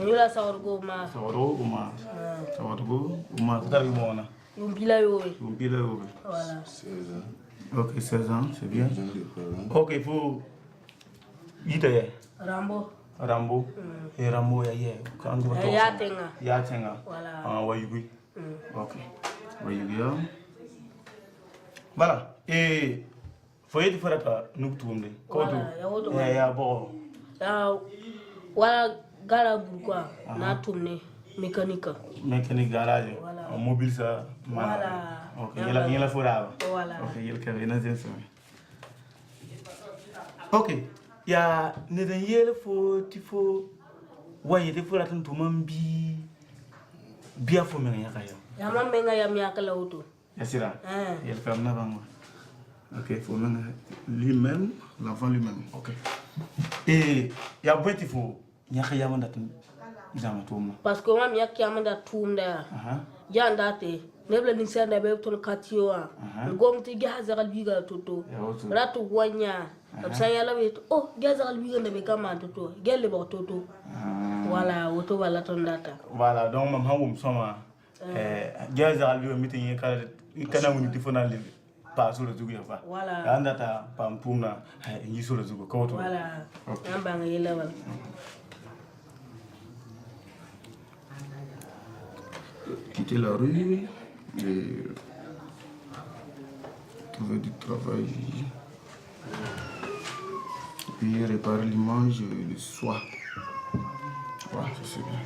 Yula sawargo ma. Sawargo uma. Sawargo uma. Tari mona. Yumpila yowe. Yumpila yowe. Voilà. 16 ans. Ok, 16 ans, c'est bien. Ok, pour Itaye. Rambo. Rambo. Et Rambo ya quand vous Yatenga. Yatenga. Voilà. Ah, wayugui. Ok. Wayugui. Voilà. Et faut y faire ça nous tourner. Voilà. Ya bon. Voilà gala quoi. Na tourner mécanique. Mécanique garage. Voilà. Mobile ça. Voilà. Ok, il la fera. Voilà. Ok, il y a une ok, il y a il faut ouais, il faut attendre tout le monde bien faut mener ya mamenga ya miaka la auto. Yasira. Il fait un avant. Ok, faut mener lui-même, l'enfant lui-même. Ok. Et il y a beaucoup il faut nyaka ya manda parce que moi miaka ya manda tumda. Ya ndate. Nebla ni sanda be ton katioa gom ti gaza galbiga toto ratu wanya absa yala be oh gaza galbiga ne be kama toto gelle ba toto voilà auto wala ton data voilà donc mam hawum soma gaza galbiga meeting kana woni tifona le pa sur le zugu fa voilà andata pam pumna yi sur le zugu ko to voilà amba nga yela wala quitter la rue et trouver du travail, puis réparer l'image de soi. Voilà, c'est bien.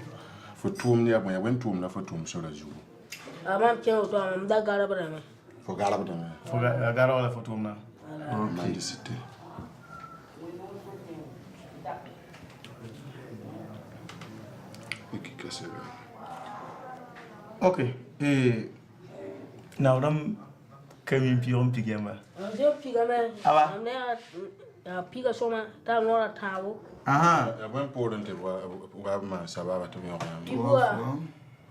Faut tourner à moi, il y a un tourne là, faut tourner sur la joue. Avant tiens auto am da gara brame. Faut garder dans moi. Faut garder la photo là. Mendicité. Et qui casse ok, et now dam kami pion pigema. Ndio pigama. Aba. Ya piga soma ta nora tawo. Aha. Ya bon pour donner va ma ça va te bien. Pigwa.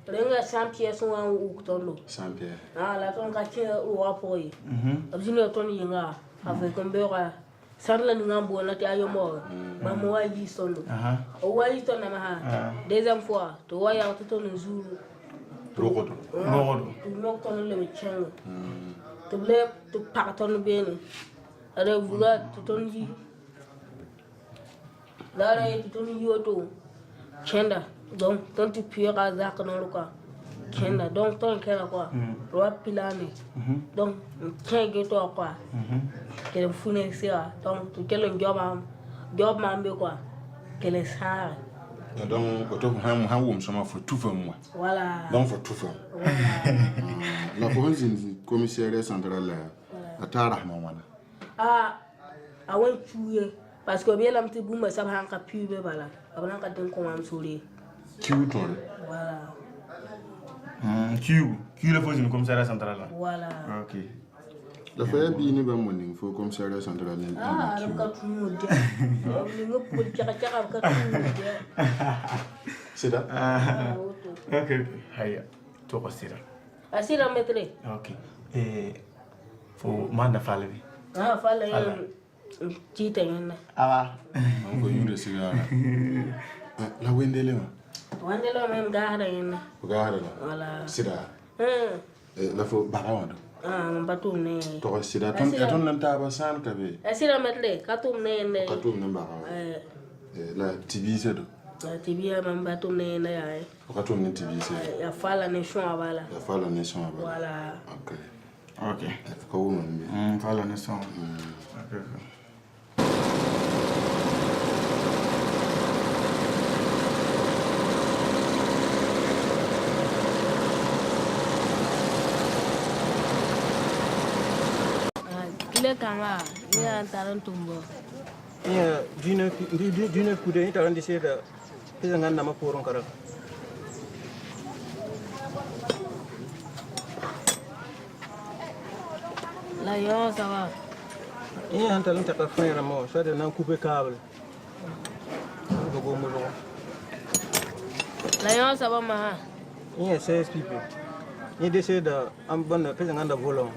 Renga 100 pièces wa uktondo. 100 pièces. Ah la ton ka tie wa poi. Abjini ton yinga. Ave kombera. Sarla ngambo na ta yomo. Mama wa yi sondo. O wa yi ton na ma. Deuxième fois to wa ya to no zuru. Rogodo. Tu mo ton le chang. Tu ble tu parton bien. Ada vula tu ton yi. La tu ton yi auto. Chenda. Donc ton tu puis à zak non quoi. Chenda donc ton kela quoi. Roi pilane. Donc chenge to quoi. Quel fune ça. Donc tu quel job mambe quoi. Quel ça. Donc, quand on a un homme, faut tout faire moi. Voilà. Donc, faut tout faire. La police commissaire centrale à Tarahman. Ah, I want to parce que bien l'amti boum ça va encore plus voilà. Avant qu'on donne comment sourire. Qui voilà. Qui le faut une commissaire centrale là. Voilà. Ok. La feuille bien n'est pas morning, faut commissaire centrale. Ah, on va tout le monde. On peut c'est ça. Ok. Haya. Tu vas dire. Asira mettre. Ok. Et faut manda fale. Ah, fale. Tita yana. Ah. On va y cigare. La wendele ma. Wendele même garde yana. Garde là. Voilà. C'est ça. La faut barawando. Ah, on va tourner. To sida ton eton nan taba san kabe. Asira mettre katum ne. Katum ne barawa. La tibise do. La tibia même batum ne na ya. Katum ne tibise. Ya fala nation abala. Ya fala nation abala. Voilà. OK. Ok. Ko woman. Fala nation. Ok. Ile kanga ya taran tumbo. Ya dina kude taran di seda pesa ngana ma poron kara. La yo ça va. Ya antalan ta ka frère mo so de nan couper câble. Ko go mo lo. La yo ça va ma. Ya 16 people. Ni de seda am banda pesa nganda volon.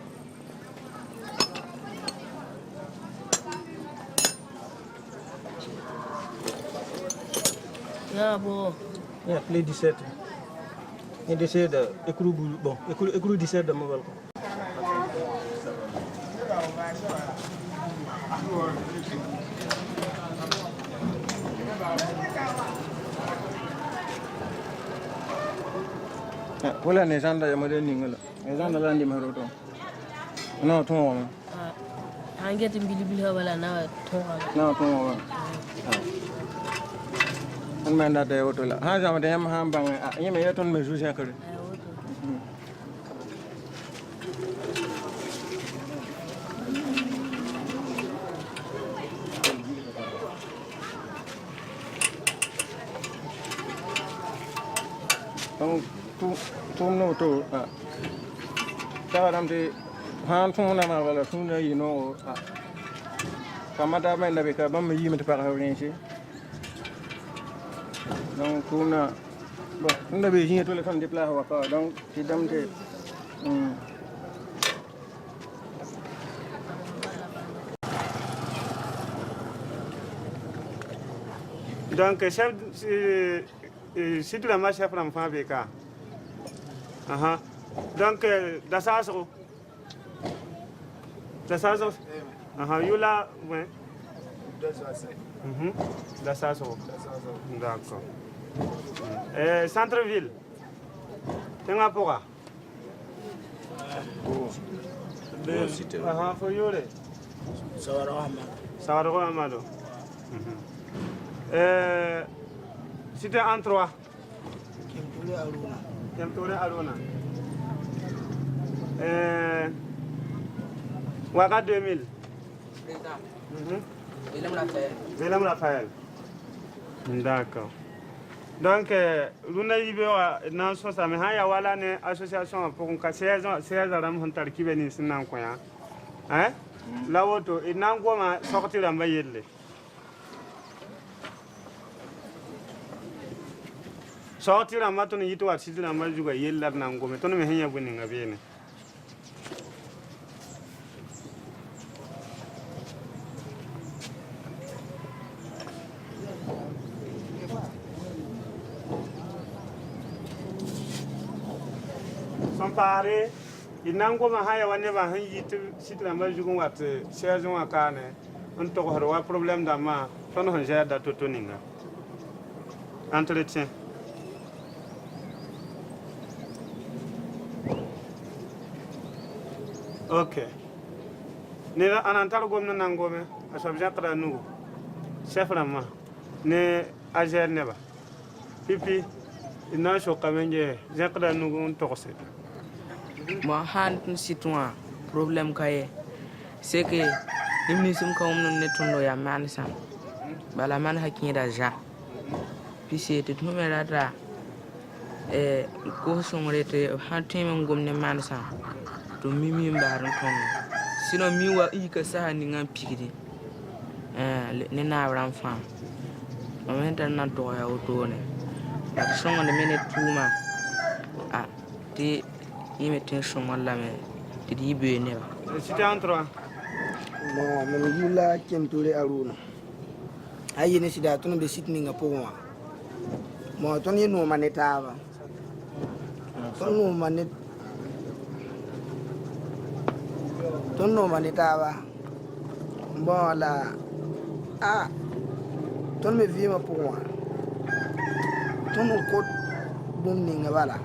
Ya bo Yeah, les 17. Et d'essayer de écrou bon, écrou 17 de mobile. Voilà les gens là, modèle n'ingala. Les gens là ndi maroto. Non, ton. An get bilibili wala na tonga. Non, ton. An manda de auto la. Ha jama de yam ha bang. Yeme yeton me juge akere. Donc tout no to tawaram de han tun na ma wala tun you know kamada men da be ka bam yi mata par hawrin shi donc kuna bon on da be jini to le kan dépla wa ka donc ci dam te donc chef si tu la marche chef l'enfant avec donc dasaso you la ouais dasaso d'accord centre ville tenga poka for you le Sawaro Amado c'était en 3 Kemtore Aruna Waka 2000 Willem Raphaël d'accord donc Luna Ibewa nan so sa me haya wala ne association pour ka 16 ram hantar kibeni sinan ko ya lawoto inan goma sortir amba yelle sortir amba to ni yito asiti amba juga yella nan gome to me hanya buni ngabene son pare inan goma haya wanne ba han yito sitira amba juga wat saison akane on to ko wa problème dama ton hon ja da to ninga entretien ok ne anantar gomna nangome asab jakra nu chef rama ne ajer neba pipi ina so kamenje jakra nu on to ko moi han citoyen problème kaye c'est que nimni sum ka umno netundo ya mansa bala man hakinda ja puis c'est tout numerata ko songrete han temen gomne mansa to mimi mbaran ton sino mi wa ika sa ni ngam pikidi ne na ram fam o menta na to ya auto ne ba songo ne mene tuma ti yime ten songo la me ti di be ne ba c'était en 3 bon men yula Kemtore Aruna ayi ne sida ton be sitni nga po mo ton ye no maneta ba ton no manet ton no maneta ba bon la ton me vie ma pour moi ton ko bom ni nga bala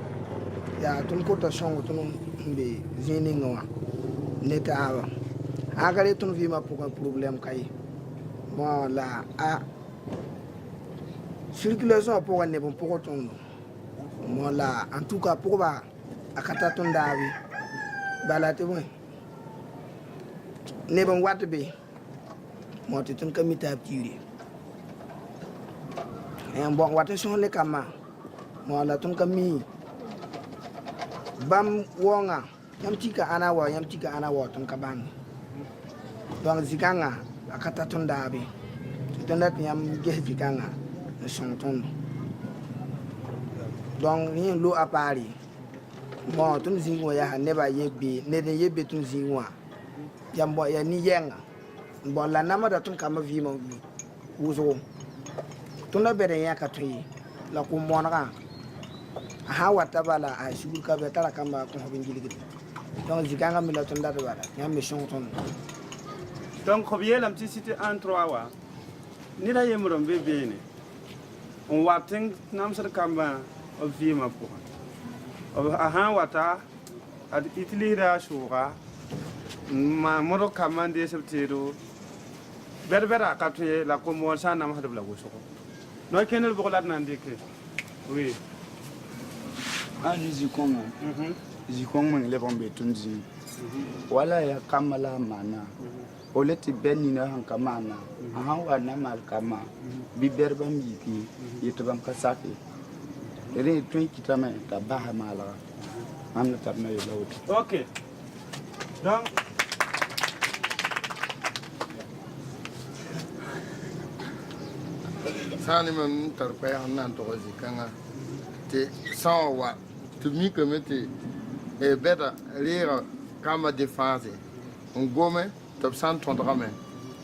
ya ton ko ta songo ton be zini nga neta ba agare ton vie ma pour un problème kay bon la circulation pour ne bon pour ton bon la en tout cas pour ba akata ton davi bala te bon ne bon wat be mo te ton kamita pire en bon wat son le kama mo la ton kami bam wonga yam tika ana wa ton kabang donc zikanga akata ton davi ton dat yam ge zikanga son ton donc ni lo apari bon ton zingo ya ne ba yebe ne de yebe ton zingo yam bo ya ni yenga bon la nama da ton kama vi mo uzo ton na bere ya ka tri la ko monaka ha wata bala a shugul ka be tara kamba ko hobin giligi donc zikanga mi la ton da bala nyam me shon ton donc ko biye lam ti cité en 3 wa ni da yemro be be ne on watin nam sar kamba o vi ma po o ha wata ad itili da shura ma moro kamande sebtero berbera katwe la ko mo sa nam hadu la go soko no kenel bo lat nan dike oui ani zikong zikong mang le bombe tunzi wala ya kamala mana oleti benina han kamana han wa na mal kama bi berba miki yitbam kasake ere tun kitame ta baha mala amna tarna yo lawt OK donc sani man tarpa ya nan to zikanga te sawa to mi comité e beta rira kama défense on gome top 130 men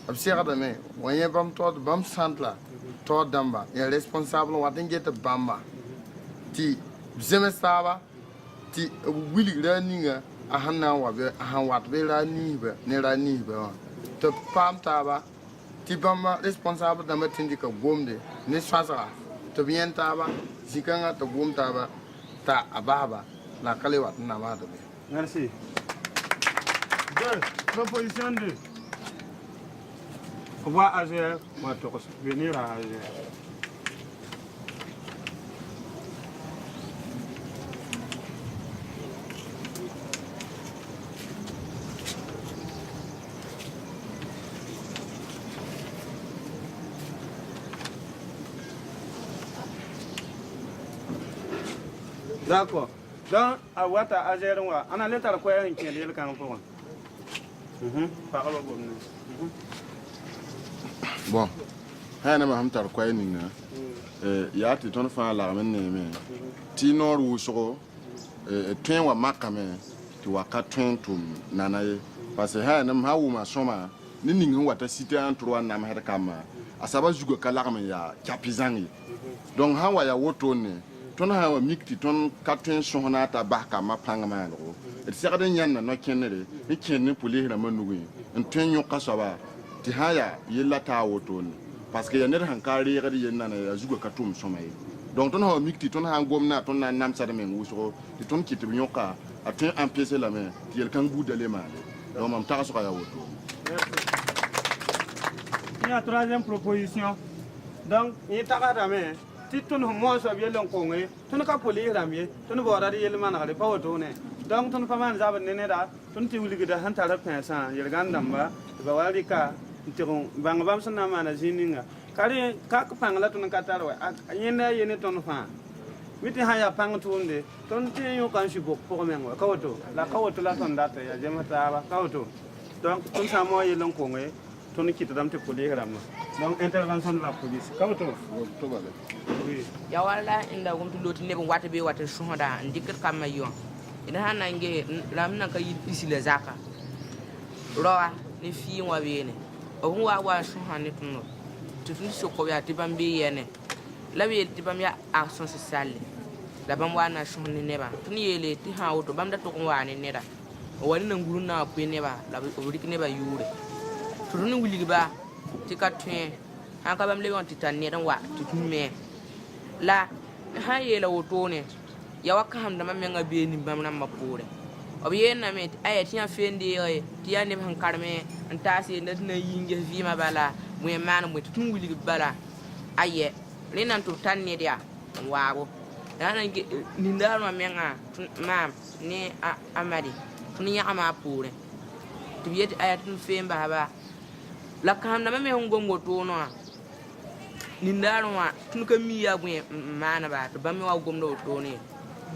absira da me wanye bam to bam santla to damba ya responsable watin get bamba ti zeme saba ti wili raninga a hanna wa be a han wat be rani be ne rani be to pam taba ti bamba responsable da matin ka gomde ne swasa to bien taba zikanga to gom taba ta ababa la kale wat na ma do merci proposition 2 on va agir moi to venir à agir d'accord donc a wata ajerin wa ana letar ko yayin ke da kan ko parole bonne bon hana ma hamtar ko yin na ya ti ton fa la men ne me ti nor wu so twen wa makame ti wa ka twen tum nanaye parce que hana ma wu ma soma ni ningin wata cité en 3 na ma her kama asaba jugo kala kama ya kapizangi donc ha wa ya woto ne ton ha wa mikti ton katwen sohna ta ba ka ma panga ma lo et sega den yanna no kenere ni kenni puli hira manugo en twen yo kasaba ti haya yella ta woto ne parce que yaner han kari ga yenna na ya zugo katum somay donc ton ha wa mikti ton ha gomna ton na nam sa de men wuso ti ton kiti nyoka a twen empêcher la main ti yel kan boudale ma donc mam ta so ka ya woto. Il y a troisième proposition donc il ta ga dame ti tun mo so bi lon ko ngi tun ka poli ramye tun bo ra yel man ga pa woto ne donc tun fa man za ban ne da tun ti wuli da han tara pensa yel gandamba ba wali ka ti ko bang bam sana mana jininga kare ka ka pangla tun ka tarwa yene yene tun fa miti haya pang tunde tun ti yo kan shi bo ko mengo ka woto la ton data ya jema ta ba ka woto donc tun sa mo yel lon ko ngi tun ki tam te poli ramma donc intervention de la police ka woto to bale ya wala inda gum tuloti ne wata be wata shuhada ndikir kama yo ina hanange lamna ka yisile zaka roa ni fi wa bene o wa shuhane tuno tutun soko ya tibambe yene lawe tibam ya action sociale la bam wana shuhane neba tun yele ti ha auto bam da to ko wane neda o wani na nguru na ku neba la o rik neba yure tutun wuli ba tikatwe an ka bam le won titan ne dan wa tutun me la ha yela wotone ya waka hamda mamenga be ni bam na mapure obiyen na met ayati ya fendi yoy ti ya ne han karme antasi na na yinge vima bala mu man mu tun wuli bala aye lenan to tan ne dia waabo dana ni ndar mamenga mam ne amadi tun ya ama pure ti yeti ayatun femba ba la kam na mamenga ngongo to no ni ndarwa tun ka mi ya gwe mana ba to bami wa gomdo to ne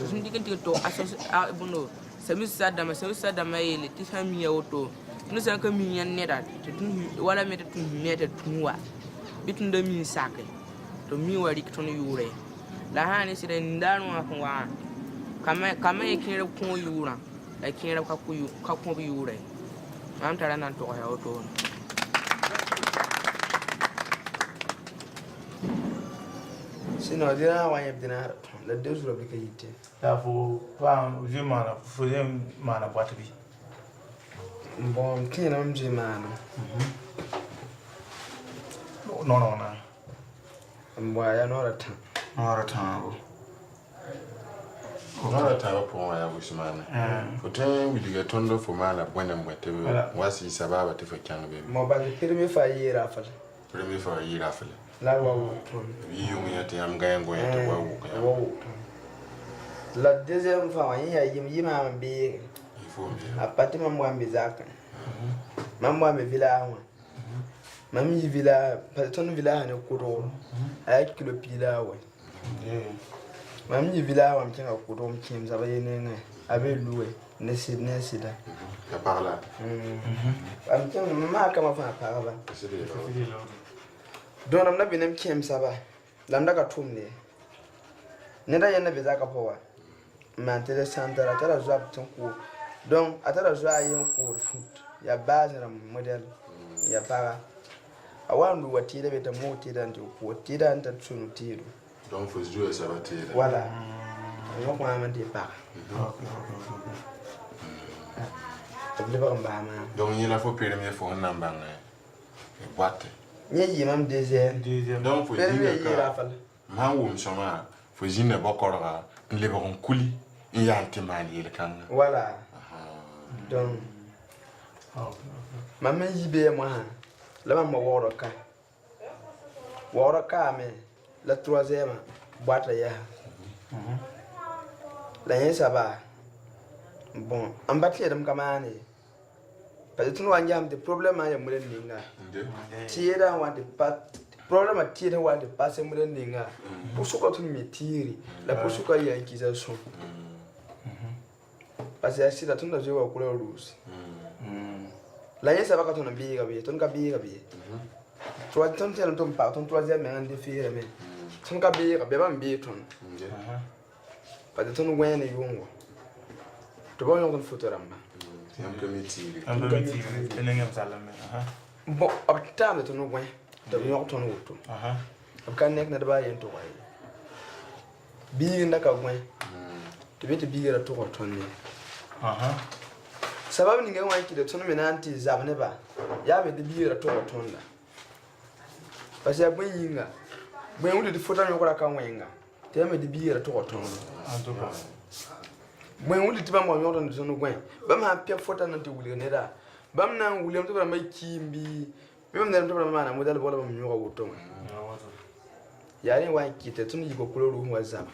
tun dikin to asos buno sami sadama yele ti sami ya woto tun san ka mi yan ne da tun wala meta tun meta tunwa bitun da mi sake to mi wari tun yure la hani sire ndarwa ko wa kama yakin ra ko yura yakin ra ka ko yure am tara nan to ya woto Sino dina wa yeb dina la deux jours bi kayité. Ya fo pa je mana fo je mana boîte bi. Bon, qui non je mana. Non non na. Mwa ya no rata. No rata go. Ngara tawa po ya bushimana. Foten widiga tondo fo mala bwana mwete wasi sababa te fa kyanga be. Mo ba premier fa yira fa. Premier fa yira fa. La wa wo ton. Wi yumi yate am gayango yate wa wo. La deuxième fois il y a yima be. Il faut bien. A partir mamwa mbizaka. Mamwa me villa wa. Mami villa pa ton villa ne kuro. Ay kilo pila wa. Mami villa wa mkinga kuro mkim za bayene abe loué ne sida. Ya parla. Amkinga mama kama fa parla. C'est des Don amna binem kiem saba. Lamda ka tumne. Neda yana bezaka powa. Mantere santara tara zwab tonko. Donc atara zwa yin ko foot. Ya bazira model ya para. Awandu watira beta motira ndio ko tira nta tsunu tiro. Donc faut jouer ça va tirer. Voilà. On va prendre des pas. Donc il a faut premier faut un namba boîte. Ni même deuxième. Donc faut dire que mangu msoma faut jine bokora le bon kuli il y a un temali le kan. Voilà. Donc maman yibe moi la maman woroka. Woroka mais la troisième boîte ya. La yen ça va. Bon, en battre dem kamane. Parce que tu vois njam de problème ya mulen ninga. Tira wa de pat problème a tira wa de passer mulen ninga. Pour ce que tu me tires, la pour ce que il y a accusation. Parce que si la tunda je wa couleur rouge. La yen ça va quand on biga bi, ton ka biga bi. Tu vois ton tel ton pas ton troisième mais un défi mais. Ton ka biga be ba mbi ton. Parce que ton wen e yongo. Tu vois yon photo ramba. Un peu métier. Un peu métier. Tenengem salame. Bon, ab tam to no wen. To yon ton woto. Ab kan nek na da ba yen to wai. Bi ndaka wen. To beti bi ra to ko ton ne. Sababu ninge wan ki de ton me na anti zabne ba. Ya be de bi ra to ko ton da. Parce que gwen yinga. Gwen wuli de photo me ko ra kan wenga. Te me de bi ra to ko ton. En tout cas. When we live on your own zone, when Bam have Pierre Fortan and to William Neda, Bam now William to make Kimby, remember them to a man and with the bottom of your water. Yari white kit, a tuni go pull room was up.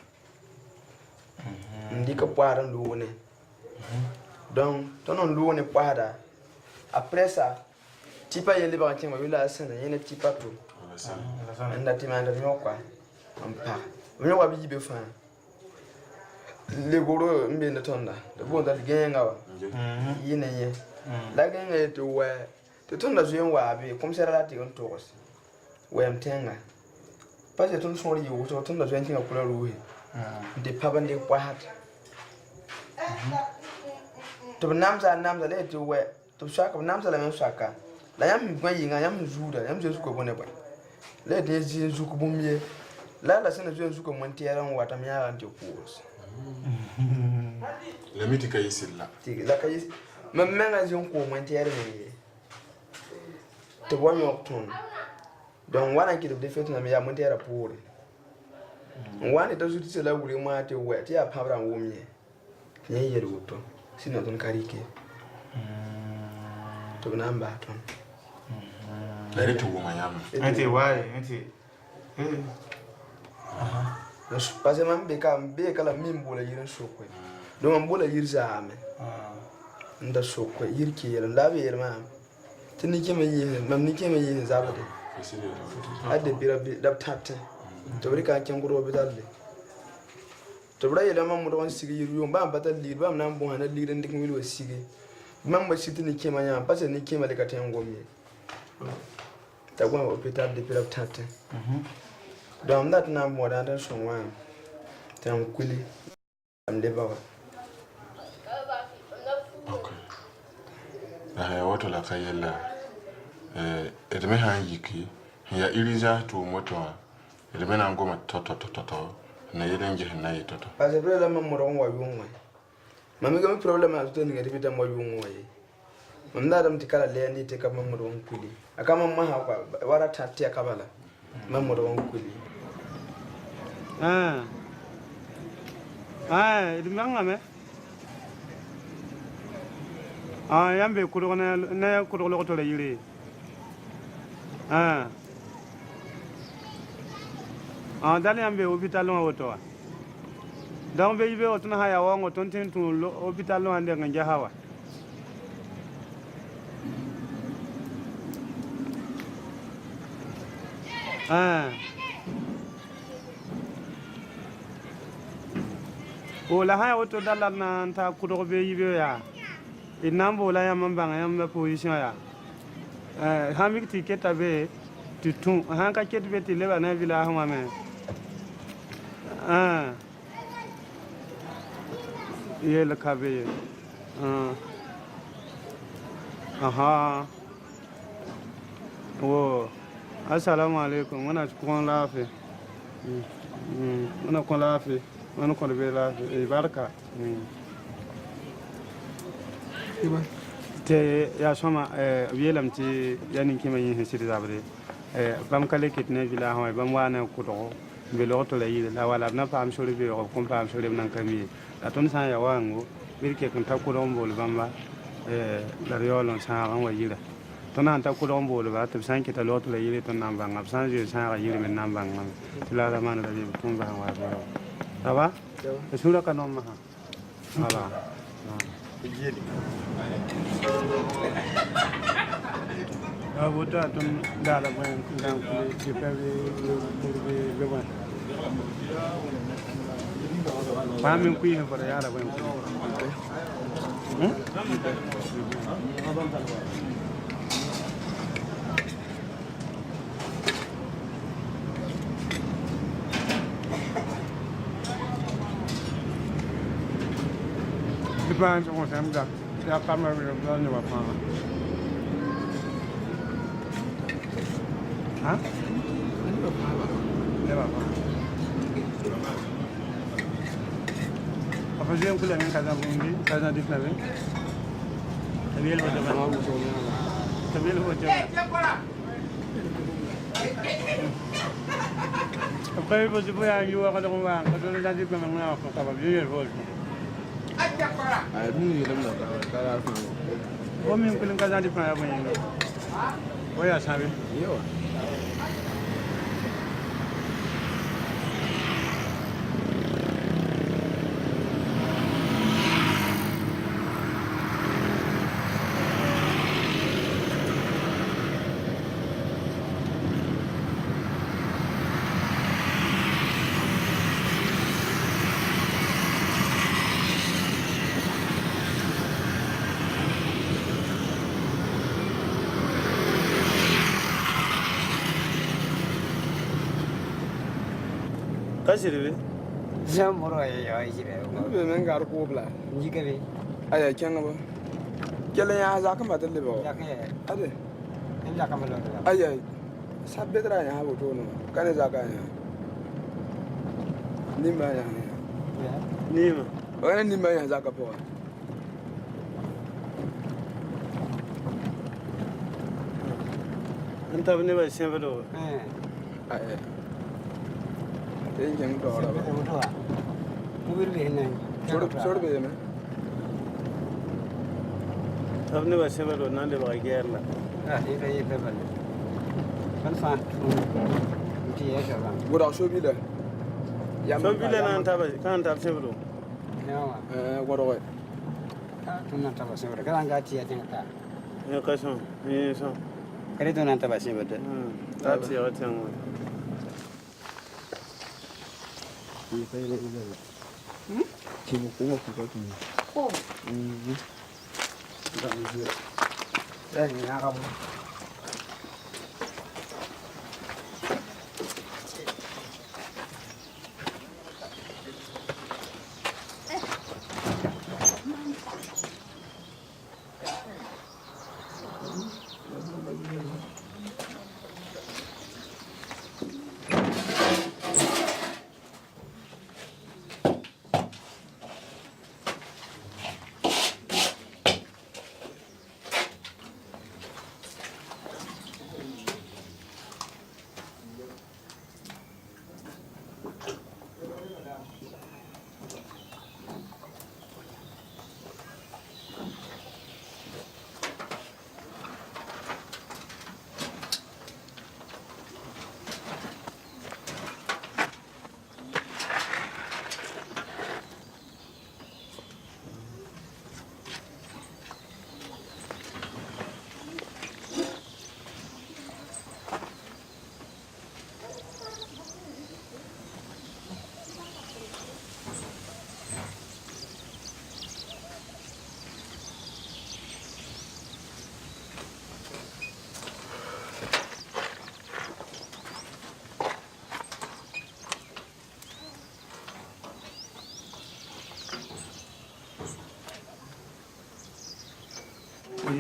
Dick a part and Lune. Don't on Lune Pada. A presser. Tipa ye live on him, will last and a tipa too. And that demand of your quiet. And pa. We know what be fine. Le goro mbe na tonda de bo da genga yine ye la genga to we to tonda zuyen wa bi comme c'est relati on tos we mtenga pas de ton sori yo to tonda zuyen tinga kula ruhi de pabande kwa hat to namza le to we to shaka namza la men shaka la yam gwa yinga yam zuda yam je suko bone ba le de ji zuko bumye la sene zuyen suko montiera wa tamya ante kuos. La mythique ici là. La caisse, même à Zion pour monter. To one your tone. Don't want to get the defense of a monter poor. One it doesn't say that we want to wet your power and woman. Nay, you do. See not on Kariki. To number. Let it to woman. Auntie, why? Auntie. Parce que man become big a mimbola yirin sokwe. No mambola yirzame. Nda sokwe yirki yel labi yel mam. Tini kema yihin, mam ni kema yihin zabade. Ade bira dab tate. To brika kenguro bidalde. To bra yel mam mo sigi yiru ba batal lir ba nam bo hana lir ndik mi lo sigi. Mam ba sitini kema nya parce que ni kema le katen ngomi. Ta gwa hôpital de bira tate. Donc that now more than someone. Then quickly I'm never. Okay. Watu la kayela. Et me han yiki. Ya iriza to moto. le mena ngoma to na yelen je na yito to parce que problème mo ron wa yungwa mami ga problème a to ni ngati bita mo yungwa yi mam da dam tikala lendi te kam mo ron kuli akama ma ha kwa wara tatti akabala mam mo ron kuli dimanga me yambe kuro na kuro lo to le yiri dali yambe hôpital lo woto donc be yibe otuna haya wango tontin tu hôpital lo ande nganja hawa la haya woto dalar na ta kuro be yibe ya inambo la ya mambanga yamba position ya hamik ticket abe tutun hanka ket beti leba na vila hama me ye la kabe aha wo assalamu alaikum wana kun lafi wana kun lafi wana kun be lafi barka te ya soma yelam ti yanin kima yin siri zabre bam kale kitne vila ha bam wana kuto be loto la yi la wala na pam sori be ko kom pam sori nan kami la ton sa ya wango birke kun ta kudo mbol bamba la riolon sa ran wa yira ton an ta kudo mbol ba to san kita loto la yi ton nan banga san je sa ga yiri men nan banga la da man da be tun ba wa ba ça va sura kanon ma voilà Buta tun dala bayan dan kule ke pabe be ba ba min kuyi ne fara yara bayan Depends on what I'm got. Ya kamera bi do ñu ba fa ne ba fa apa je ko la ngin kaza bundi kaza dik na be tabel ho jaba tabel ho jaba après vous vous ya yu wa ko wa ko do la dik na ma ko ta ba bi yo ho o min kulin kaza di pa ba yin o ya sabe yo kasiri zan moro ya jire be men gar ko bla jikare aya kenga ba kelen ya za ka matan le ba ya ke ade en ja kamalo aya sabbe dra ya ha boto no kane za ka ya nimba ya nima wala nimba ya za ka po anta bne ba sempre do aya Yang do ra ba mu bir be nan sor be me abne ba sempre do nan de ba guerre la ita yi ta bal kan fa ti ya ga ba gura so bi da so bi le nan ta ba kan ta sempre do yawa gura ko tun nan ta ba sempre kan ga ti ya tin ta ya ka son ni son kare tun nan ta ba sempre da ta ti ya tan Timu kuma ku ka tuni. Ko. Da mu je. ni na ka mu.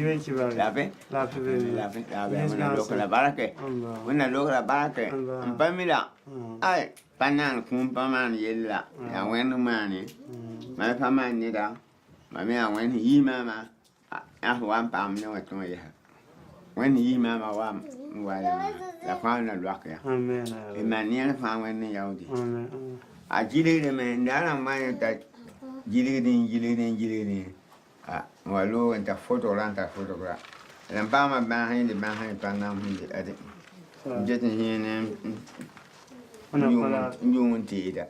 jiwe ki ba lafe lafe be lafe wona lokala barake wona lokala barake pamila ai panan kum paman yella ya wen mani ma paman ni da ma me wen yi mama a wan pam ne wato ya wen yi mama wa la fa na lokya amen e mani fa wen ne yaudi amen a jile me ndara ma ta jile walo enta photograph lamba ma ba hin de ba hin pa na hin de ade jete hin ne nyung ti da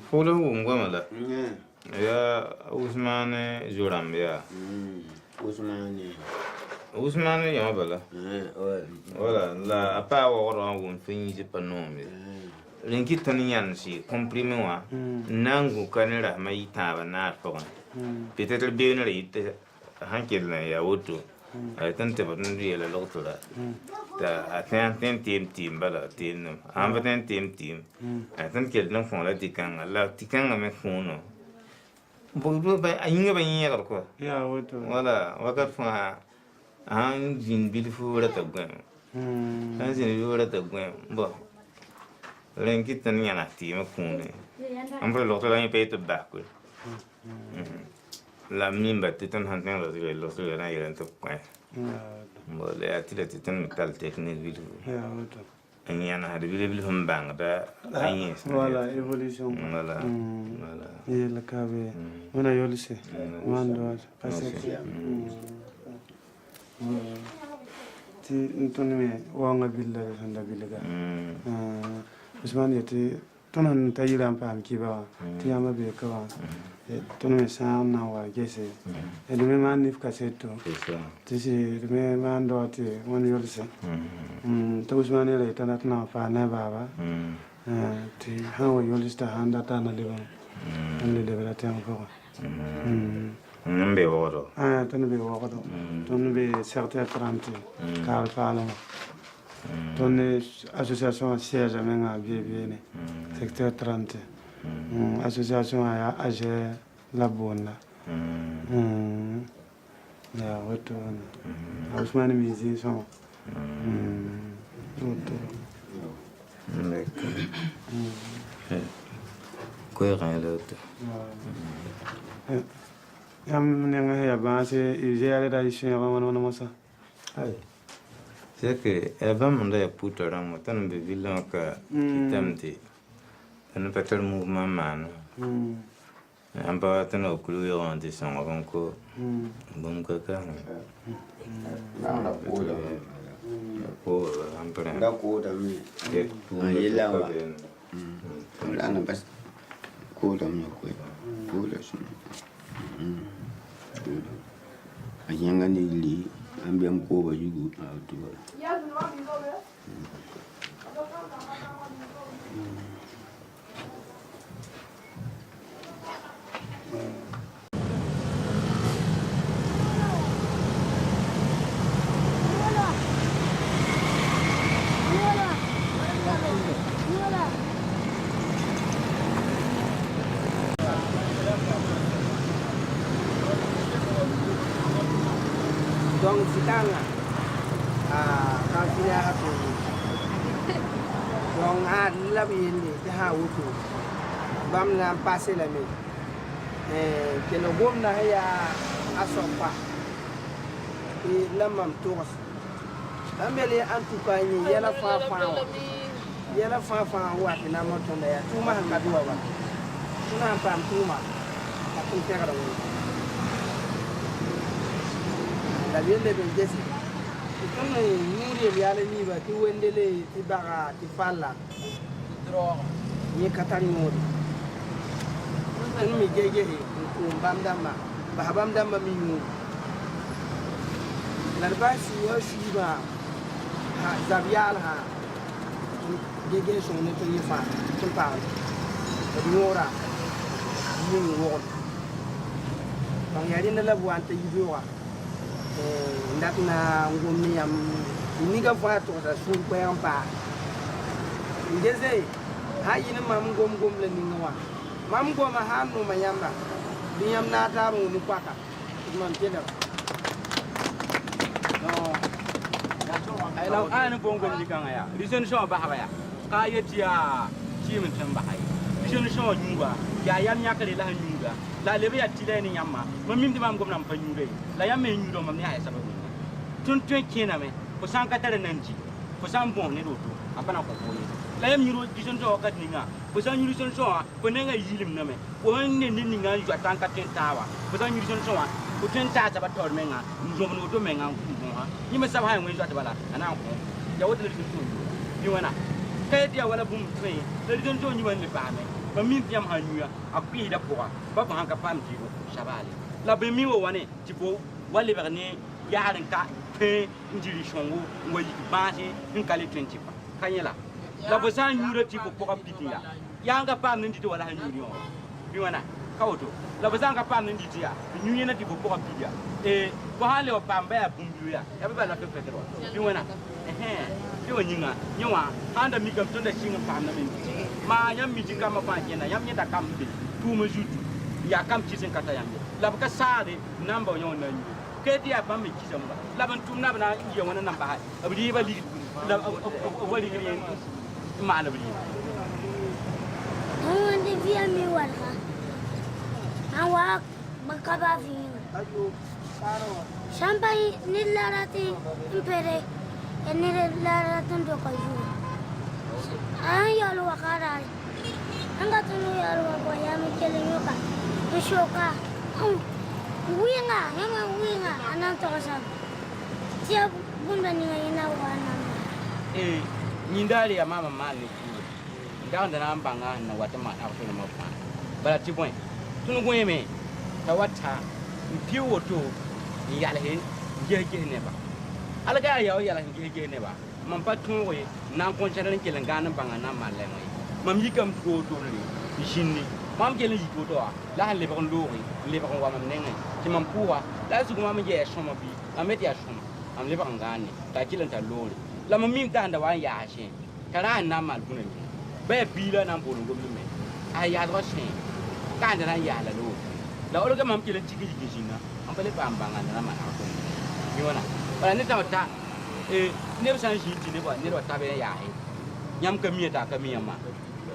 folo ngwa mala ya Usmane Jorambia Usmane ya bala wala la apa wa ro ngun fin ji panombe linki taniyan si comprime wa nangu kanira mai taba na fogon peut-être bien le ite hankel na ya woto tante ba ndu la lotora ta aten tim bala tin am baten tim atan kel na fon la tikanga me fono bo ba ayinga ba yin ko ya woto wala wakat fa an jin bilfu rata gwen an jin bilfu rata gwen bo Lenki tani yana ti me kune. Ambre lo tla ni peito bakwe. La mimba titan hanten lo so na yelen to kwa. Mo le atile titan metal technique vidu. Ya wato. Ani yana hade bilebil hum bang da ayi. Voilà évolution. Voilà. Ye la kabe. Wana yolise. Mando passé. Ti ntoni me wanga billa handa billaga. Usman yete tonan tayiran pam kiba tiyama be kawa tonan san na wa gese e me man nif kaseto tisi me man doti won yolse to Usman le tanat na fa na baba ti hawa yolista handa tana le ande le bela tem ko Nambe wodo ton be wodo ton be certain 30 kal palo ton association siège même à bien secteur 30 association à AG la bonne ya wato Usman mizi so ko ran le yam ne ya ba se j'ai da ici vraiment non ça c'est que avant de puto ramo tan be villan ka kitamti tan petel mouvement man amba tan okulu yo ande son ko bom ka ka na ko ampere da ko da mi yela wa na bas ko da mi ko da shi ayanga ni li ambiam ko ba yugo auto Dong sitanga kasih aku dong lebih ini dah utu bam na pasal ni kena gom na ya asopa lamam tuas ambele antuka ni yala fa wa na moto na ya tuma hanga duwa wa tuna pam tuma aku tegara la viande del jesi itu ni yale ni ba ti wendele ti baga ti falla dro ni katani modi an mi gege ko bamdamba ba bamdamba mi mu la basi yo shiba ha zabial ha gege so ne to yifa to pa di ora ni wo bang yari na la buante yiwa ndak na ngomni yam ni ga fa to da sun ko yam pa ngeze ha yin mam gom le ni ngwa mam gom ha no ma yamba bi yam na ta mu ni kwaka man tela no ai la an bongo ni kan ya reason so ba ha ya ka yetia ti min tan ba hai reason so nyuga ya yam nyakale la nyuga la lebe ya tile ni nyamma mo mim di mam gom nam pa nyuga la yam me nyudo mam ni ha sababu tun kina me ko san ka tare nanji ko san bon ni do to apana ko ko la yam nyuro reason so ka ninga ko san nyuro son so ko nenga yilim na me ko ne ni ninga yu atan ka ten tawa ko san nyuro son so ko ten ta ta ba tor menga njomo no to menga ko ha ni me sab ha ngwe zo ta bala ana ko ya wote le tu ni wana kay dia wala bum tre le don to ni wan le ba me ba min tiam ha nyua akwi da poa ba ba hanka pam ji ko shabale la be mi wo wane ti ko wale ba ne ya harin ka pe njiri shongo ngoi ba je in kale 20 pa kanyela la bo sa nyura ti ko poa pitia ya hanka pam ni ti wala ha nyuri on ni wana kawoto la bo sa hanka pam ni ti ya nyuye na ti ko poa pitia ko ha le pam ba ya bumbu ya ba la pe petro ni wana yo nyinga nyawa handa mi kam tonda singa pam na min ma nyam mi jinga ma pa jena yam nyeta kam bi tu ma jutu ya kam ci sen kata yam la ka saade namba nyon na nyu ke dia pam mi ci samba la ban tum na bana ye wona namba ha abdi ba li la wali ni ma la bi on de via mi wala awa makaba vi sampai nilarati impere enire lara tundu kayu ayo lo wakara anga tunu ya lo wa ya mikele nyoka bishoka winga yama winga anan to sa tia bunda ni ina wana nyindali ya mama mali ndaunda na mbanga na watama afu na mafa bala tibwen tunu gweme tawata mpiwo to yale he jeje ne ba alaga ya yala ngege ne ba man patun we nan kon charan kelen ganan banga na malen we mam yikam to to ni shinni mam kelen yiko to la le ba ndo we le ba wa mam nenga ti mam puwa la su mam je shoma bi ameti ya shoma am le ba ngani ta kilen ta lori la mam mim ta nda wa ya shin kara na mal kunen be bi la nan bolu go mi ay ya do shin ka nda na ya la lo la o ga mam kelen chiki chiki shinna am pele ba mbanga na ma na ko ni wala wala ne ta ne san shi ti ne ba ne ta be ya he nyam ka mi ta ka mi ma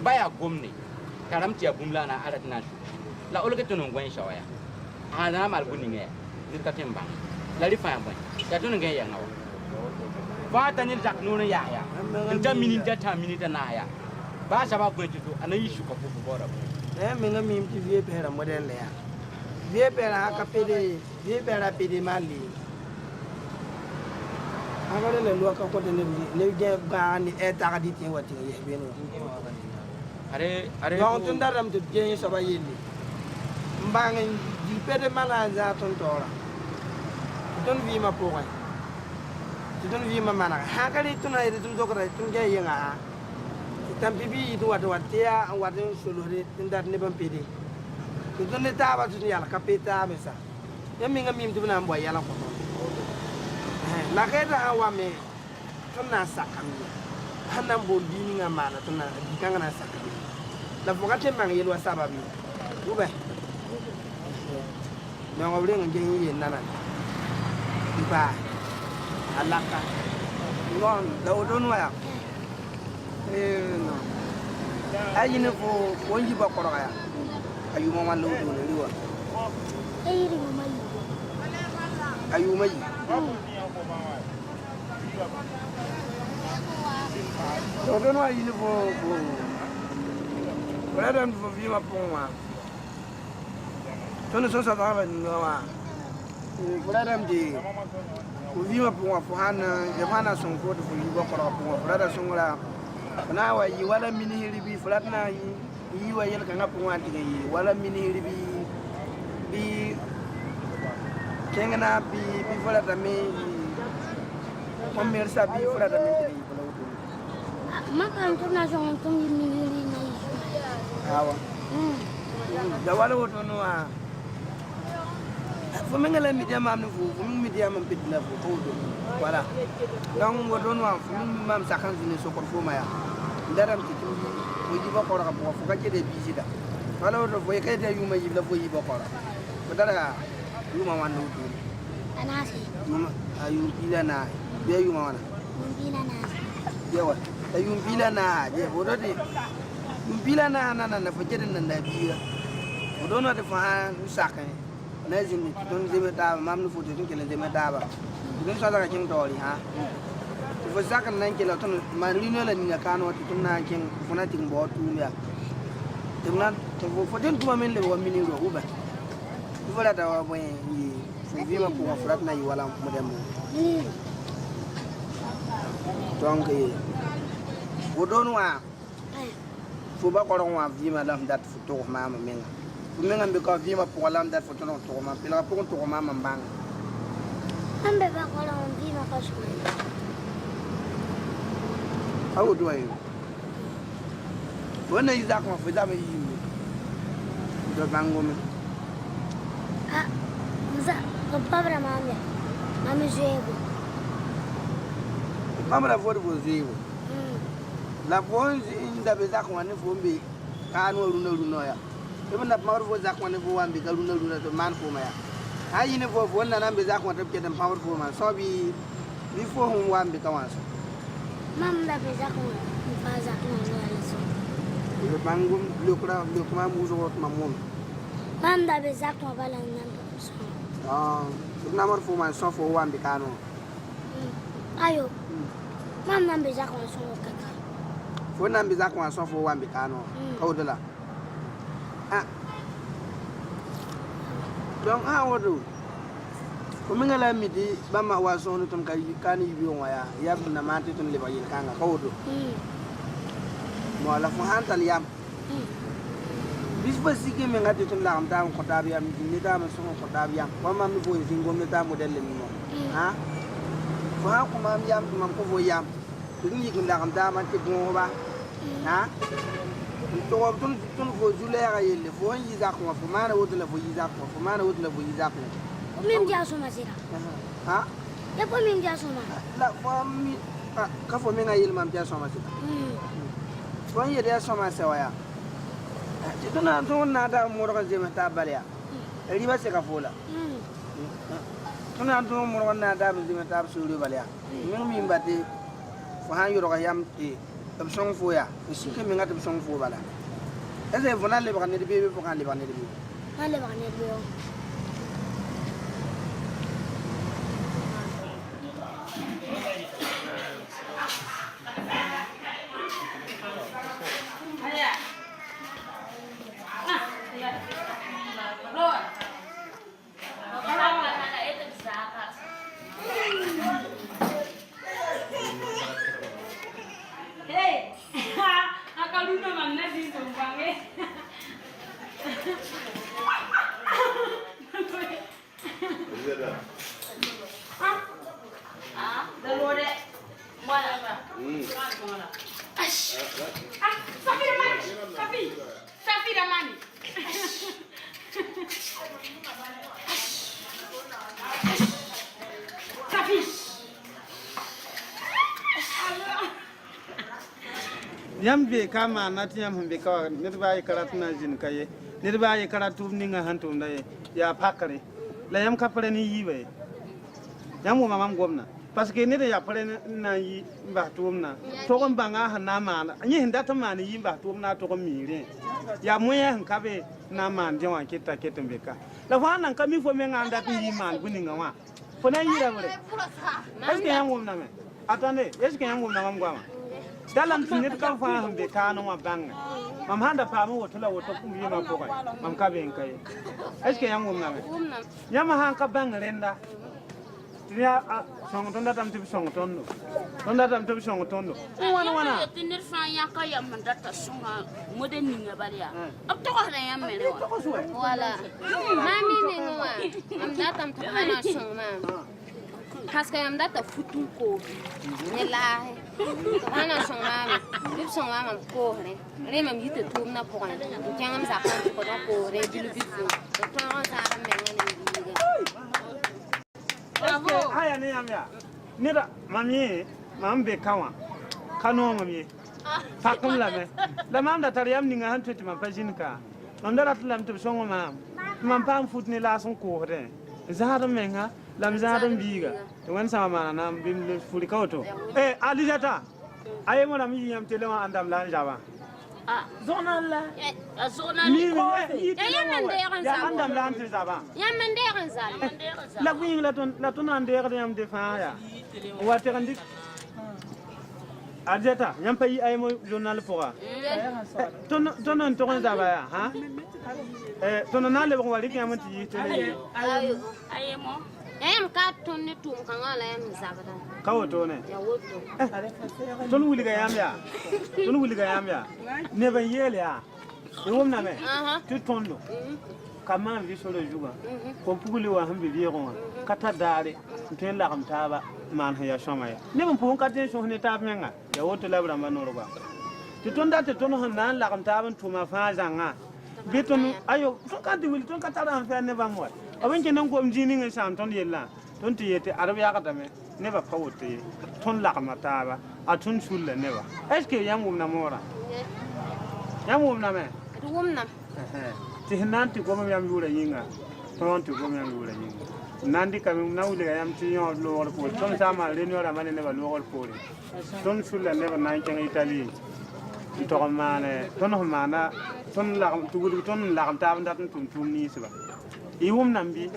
ba ya gomne karam ti abumla na arat na shu la olga to non gwen shawaya ana mal buninge ne ta temba la ri fa ba ya to nge ya ngaw fa ta ne jak no ya ya nta mini ta mini ta na ya ba sa ba gwen ti to ana yi shu ko fu bora mi nga mi ti vie pera model ya vie pera ka pede vie pera pede mali agora le lua ka ko de ne ge ga ni eta ga ditin wati ye be no are don tun daram to ge so ba yeli mbang di pede mana za ton tora don vi ma po ai don vi ma mana ha ka ri tun ai tun do kra tun ge ye nga tam bibi itu watu watia watu solore tun dar ne ban pede tun ne ta ba tun ya ka peta mesa ya mi nga mi tu na mbo ya la ko la keda awame tuna sakami hanan bondini ngamana tuna dikanga na sakami la fokate mang yelwa sababi ube na ngawle ngenye nana ba alaka ngon la odonwa ya no ayine fo wonji bakoro ya ayu mama lo do ne liwa ayu mai Todo no aí vou Olha onde vou vir uma pomba. Todo só tava no lá. Olha onde o vir uma pomba fana, já fana são foto foi igual para a pomba. Olha são lá. Na wa yi wala mini hiribi flat na yi wa yel kanga pomba tiga yi wala mini hiribi bi kengana bi flat me Komersa bi fura da mentri maka international tung mili na isu awa da wala woto no a fo mengala media mam no fo media mam pedila fo ko do wala donc woto no fo mam sakan zini so ko fo maya ndaram ti tu mo jiba ko ra ko ka jede bisida wala woto fo kay te yuma yibla fo yiba ko ra ko dara Yuma wana utu. Anasi. Yuma ayum pila na. Dia yuma wana. Yumpila nasi. Dia wa. Ayum pila na. Dia bodo de. Yum pila na na fajere na na biya. Bodo na de fa usaka. Na zimi don zimi da mam nu foto tun kele zimi da ba. Don sa daga kin dori ha. Fo saka nan kele ton marino la ni ka no tun na kin funa tin bo tu ya. Tuna to fo den kuma men le wa mini ro uba. Vola da wa boy yi fo vima ko frat na yi wala mo dem. Donc bodon wa fo ba ko ron wa vima lam dat fo to mama menga. Menga be ko vima po lam dat fo to no to ma pela po to mama mbang. Ambe ba ko ron vima ko so. How do I? When is that one for that me? The bango me. Ah, Musa, ko pabra mami. Mami jego. Mama la vote was zero. La voice in the Bezak one for me. Kano Runo ya. Even the power was that one for one because Runo to man for me. I never one and I'm Bezak one to get them powerful man. So be before whom one becomes. Mam da Bezak one. Bazak no so. The bango look my moves out my mom. Mam da Bezak no balan so. Ah, the number for my son for one becano. Ayo. Mam na Bezak one so kaka. For nan Bezak one son for one becano. Caudela. Ah. Don't how do? Coming a midi, Bama was on to can you wire, Yab na mountain to live in Kanga Kodo. Mola for Hantal Yam. This was seeking me at the Lam down Cotabia, Nidam and Son Cotabia, one man who is in Gometa model. Ah, for how come I'm Yam to Mampo Yam? Didn't you can down down and take over? Ah, to go Julia, for Yizak, for man would love Yizak, for man would love Yizak. Minja soma sira. Ha? Ya po minja soma. La for me ka for me na yil mam ja soma sira. Fo ye dia soma se waya. Ti tuna to na da mo ro je mata balya. Ri ba se ka fola. Tuna to mo ro na da je mata su ri balya. Min mi mbati fo han yo ro ga yam ti tam song fo ya. Si ke mi ngata song fo bala. Ese vona le ba ne bi fo kan le ba ne bi. Ma le ba ne bi. Yam be kama nati yam be ka nirba ay karatu na jin kaye nirba ay karatu ninga hantu ndaye ya pakare la yam ka pare ni yiwe yam wo mamam gomna parce que ne ya pare na yi ba tumna to gon banga hana mana nyi hinda ta mana yi ba tumna to gon mire ya moya han kabe na man je wa kita be ka la fa nan ka mi fo me nganda ti yi man guninga wa fo na yi ra bore est ce que yam gomna me attendez est ce que yam gomna mam gwama dalam tinit kan fa hambe kanu ma banga mam handa pa mo wotola woto kum yima ko kai mam ka ben kai est ce que yangum na me yama han ka banga renda tiya song tonda tam tibi song tondo tonda tam tibi song tondo wana tinir fa ya ka yam data songa modeni ngabaria ab to ko na yam mele wala mami ne ngwa am datam tabana song ma Haska yam data futu ko ne lahe ana song mami bib song mama ko re mam yite tum na ko ne jangam sa ko ko re bilu bifu to sa me ngane Bravo. Haya ni yam ya. Nida mami mam be kawa. Kano mami. Fakum la me. La mam da tar yam ni nga han tuti ma pajin ka. Mam da rat lam tu songo mam. Mam pam fut ni la son ko re. Zahar menga, lam zahar biga. Wan sama mana nam bim fuli kauto. Alizata. Aye mo nam yiyam telema andam la jaba. Zona la. Zona ni ko. Ya andam la ante jaba. Ya manderen zal. La wing la ton andere yam defa ya. Wate kandik. Alizata, yam payi aye mo journal poa. Ton ton jaba ya, ha? Ton na le bon wali yam ti tele. Aye mo. Em ka ton ne tum kan ala em zabada. Kawoto ne. Ya woto. Ton wuli ga yam ya. Ne ban yele ya. Yom na me. Tu tondo. Kama vi solo juga. Ko puguli wa hambe bi yego. Kata dare. Tun la kam taba man ya shoma ya. Ne ban pun ka ten so ne tab menga. Ya woto labra manoro ba. Tu tonda te tono han la kam taba tuma fa zanga. Beton ayo ton ka di wuli ton ka tara an fa ne ba mo. Awen ke nan ko mjini ngi sam ton yella. Ton ti yete arabe ya kata me. Ne ba pawote. Ton la kam taba. Atun sulle ne ba. Est-ce que yam na mora? Yam na me. Wumna. Ti nanti ko yam yura yinga. Ton ti ko yam yura yinga. Nandi kam na wuli yam ti yo lo ko. Ton sama le nyora mane ne ba lo ko. Ton sulle ne ba nan ken Italie. To mane ton mana ton la tugu ton la kam taba ndat tum ni siba. Iwum nambi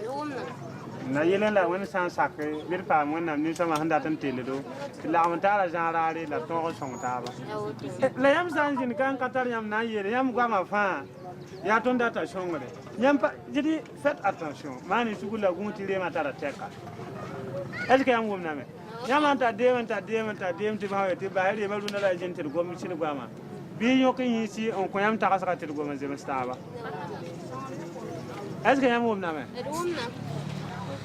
na yelen la wen san sakke bir pa mon nam ni sama handa tan tele do la am tara janrare la to song ta ba la yam san jin kan katar yam na yele yam gwa ma fa ya ton data shongre yam pa jidi faites attention mani sugula gumuti le ma tara teka est-ce que yam wum na me yam anta de ti ba ti ba hele ba luna la jin tel gom ci gwa ma bi yokin yi si on ko yam ta ka tel gom ze mastaba est-ce que yam wum na me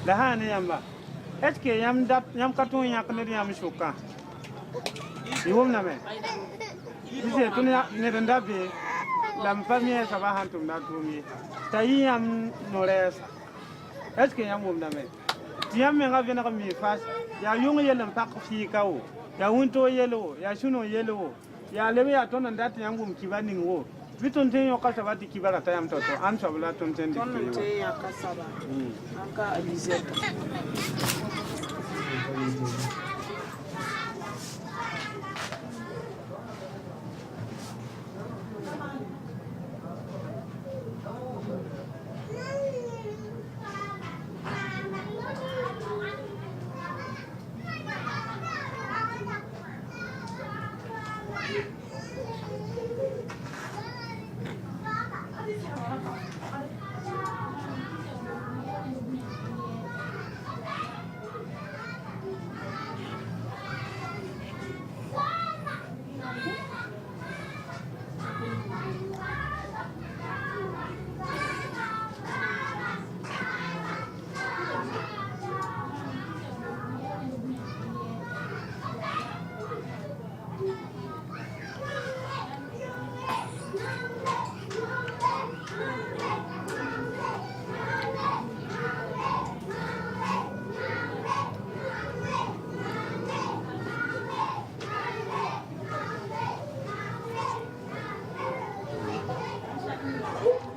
la ha ne yamba est-ce que yam katon yak ne yam shuka wum na me dise tun ya ne danda be lam famille ça va hantum na tumi tayi yam nores est-ce que yam wum na me yam me ngave na mi fas ya yung yelam pak fi kawo ya wunto yelo ya shuno yelo ya lebe ya ton ndat yam wum kibani ngo Biton te yo kasa bati kibara tayam toto an sabula ton ten dik ton te ya kasaba aka alizeta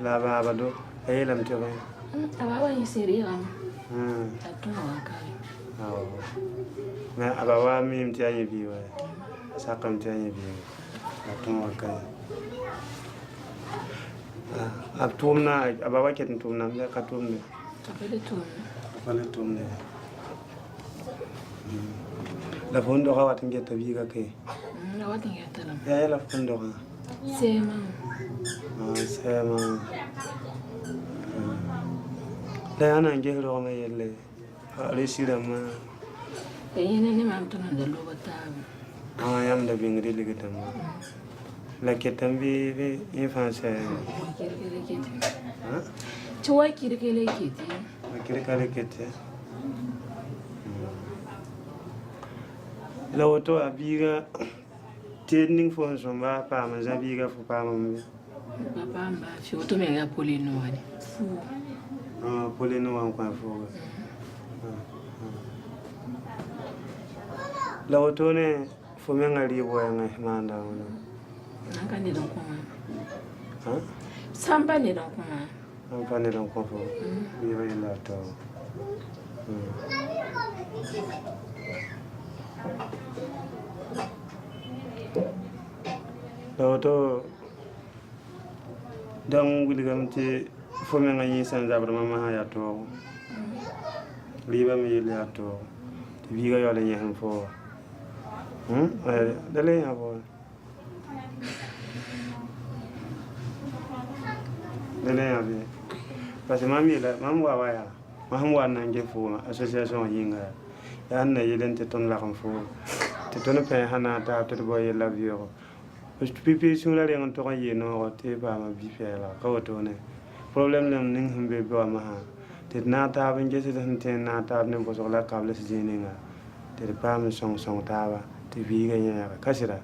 la baba do ayelam te ba abawa yisiri ram atuma wakai na abawa mim te ayi biwa sakam te ayi biwa atuma wakai atumna abawa ket tumna ya katumne apale tumne la fondo ga watinge tabiga ke na watinge talam ya la fondo ga sema Dayana ngelo nga yelle resira ma yene ne mam tan da lo bata yam da bingri ligitam la ketambi be infanse chwa kirkele kiti kirkele kiti la woto abiga tending fo somba pa ma zabiga fo pa ma papa mba fi woto me ga polino wani fu polino wan kwa fu la woto ne fo me ngari bo nga manda wono nanga ne don ko samba ne don ko samba ne don ko fo mi wa ila to Daughter, don't will come to forming a year and Zabramama at all. Leave a meal at all. The Viga Yola for. The lay of the lay of it. But the mammy, Mamma, Mamma, and give for association Yinga. Yanna, you didn't turn like for. To turn a pen, Hannah, after the boy, love you. People soon are on to you know what tape I'm a beefella, go to ne. Problem them ning him be Bamaha. Did not have in Jesus and ten not have them was all like cabless Zininga. Did the Palm song tower, the Viga Cassira.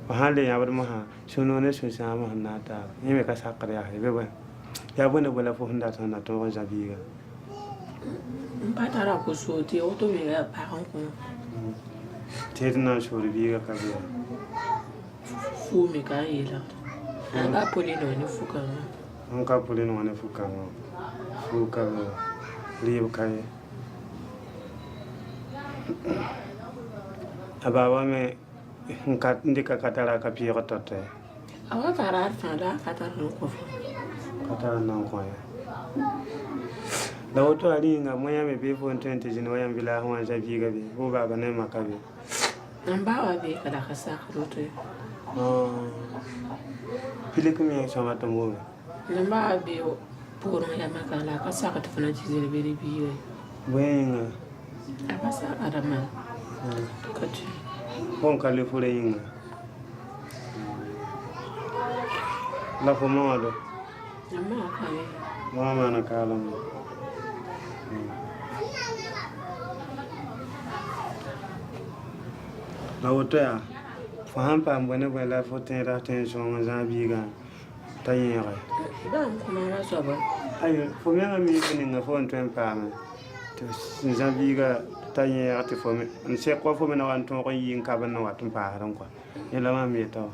Mahali Abamaha, soon on this with Sama and not have. You make a sacria, everywhere. Yabuna will have 400 on the towards a Viga. But I was so the auto will have pound. Taking should be a career. Fu Mikaela. And I put in on the Fukano. Uncle put in on the Fukano. Fuka leave Kai. About me, Indica Catara Capira Tote. I want to add Fada Cataro. Catara non quiet. The auto are in a Miami people in 20s in Miami Villa, who is a Vigavi, who have a name of Cavi. And Bawa Calacasa Rote. Pilicum is at the movie. The Bawa be poor Yamaka like a sack of an very big. Weighing a Massa Adama. Cut Hong California. La Fomodo. Mamma and a column. The hotel. For Hampam, whenever I left for 10 attention as I began. Tayera. For me, I'm evening a phone train palm. To Zambiga, Tayera for me, and say, what for me, I want to in Cabano at Paranqua. Yellow me at all.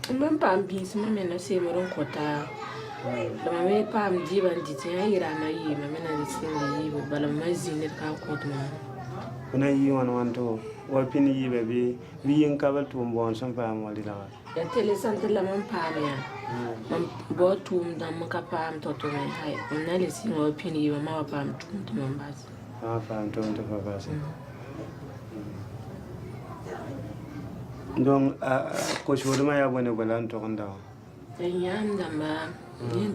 Remember, peace, Mamma, and say, my own quota. The Mamma Pam, Jib and Ditia, and I, my men are the same, but I'm mazing it out. When I you want to. Walpin ye baby, we in cover to born some family. The telesant lemon pamia. Bought to Damaka Pam to my high. When I listen or pin you a more palm to Mombas. Our farm 24 person. Don't coach Woodmaya when a well on down. The young man,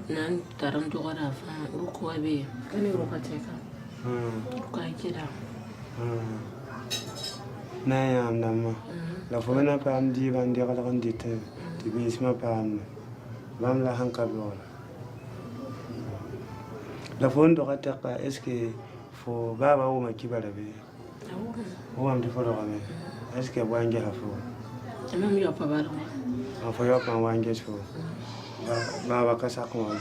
none Taram to what I found. Rukoabe. Can you look at her? Quite it out. Nay, I'm Nama. La Fomena Pam Diva and the other one detail to be my palm. Vamla Hankabola. La Fondo Ataka SK for Baba Oma Kibarabe. Who am to follow me? SK Wanga for. I know your papa. For your pan one gets for Baba Casako.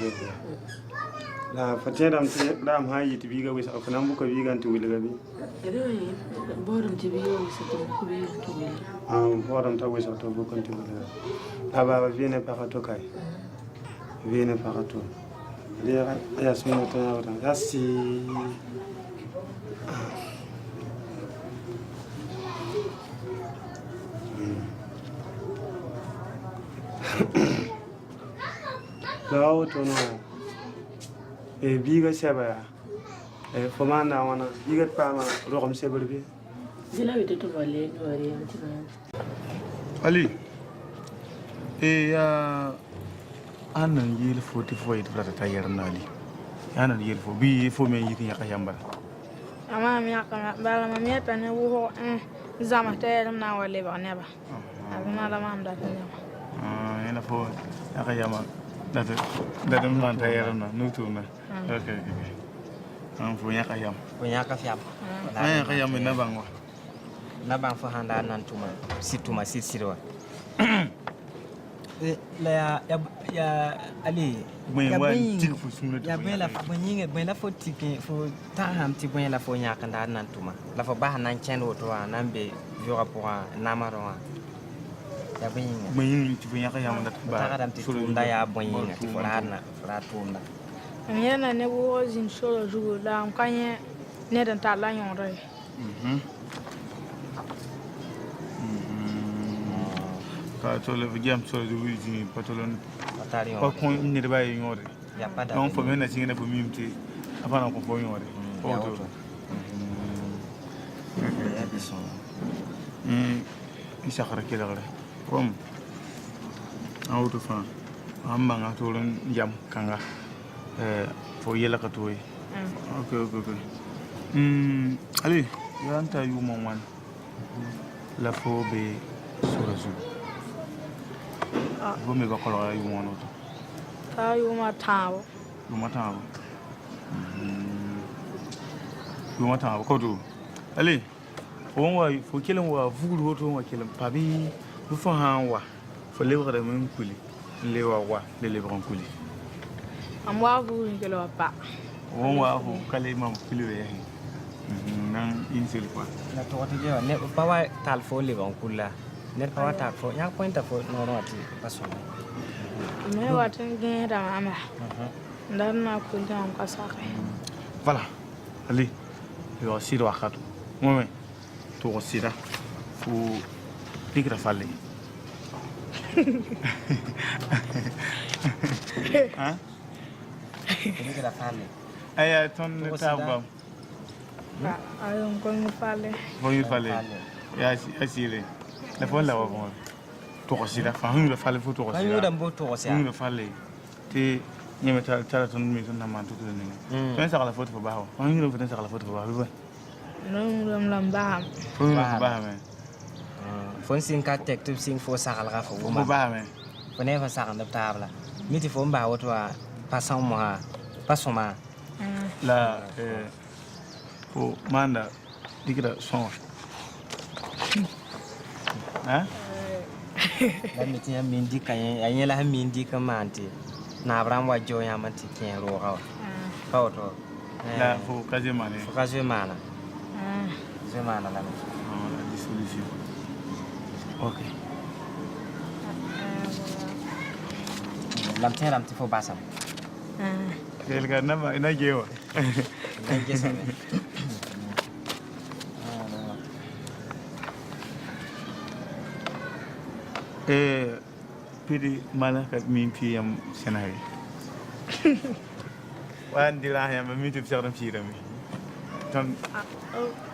La Fateram Dam High to Viga with a Fanamuka vegan to Willaby. Bottom to be always at the Will. Bottom to always at the book until Abba Viena Paratokai. Viena Parato. There, yes, me out. That's the Lautono. A bigger saber. A Fomana, one, you get Palma, Rom Saberby. Ali, an yield 44 brother Tire Nali. An yield for be for me eating a yamba. Amamia, Balamia, and a woo and Zamatel now I live or never. I've another man that never. In a phone, Akayama. That I'm not tired, no tuna. Okay. I'm for Yakayam. Yakayam. I am in Nabango. Nabang for hand and to my sit to my sister. Ya Ali, when tick for sooner. Yabella for being a for ticking for Taham Tibuena for Yak and Nantuma. La for Bahan and Channel to an Nambe, Yorapua, Namaroa. When to be Yakayam that Tunda Boying for Anna, for Atunda. And yet I never was in Solo Jugo down Kanye ned n tar la yõodre ka to le jam so de wi ji patolon pa ko ni de bay yõodre donc fo men na singina fo mimti afana ko fo yõodre to isakara kelagre kom auto fa amma nga to ron jam kanga fo yela ka toy okay allez yanta yu mon la fo be surazu bo me ga kolo yu mon auto ta yu ma tawo ko to allez on wa fo kelen wa vuguru hoto wa kelen pabi bu fo han wa fo lewa da men kuli lewa wa le lebron kuli am wa vuguru kelo pa on wa fo kale mam kuli we nan insil quoi na to wata je ne pa wa tal fo lebron kula ne pa wa tal fo nya pointa fo no no ati paso me wa tan gen da mama ndan na ko jam ka sa kai voilà allez yo si do akatu moment to sida fu pigra falle hein pigra falle aya ton tabam ayon ko mi falle ya asire la fo la wa bon to sida fa hu la falle fu to sida ayo dam bo to sida hu la falle te nyeme tala ton mi ton na man to ni ben sa la foto fo bawo hu ni fo sa la foto fo bawo non lambam fon sin ka tek tu sin fo sakal ga fo bame fo ne fa sakal da tabla miti fo mba woto wa pasan mo ha pasoma la fo manda dikira son hein la miti ya mindi kan ya la mindi kan manti na abram wa jo ya manti ken ro ga fa woto la fo kaje mana semana la dissolution ok lam teram ti fo basam el ganama ina gewa pidi mala ka min piyam senari wan dila ya mi tu fiar mi ton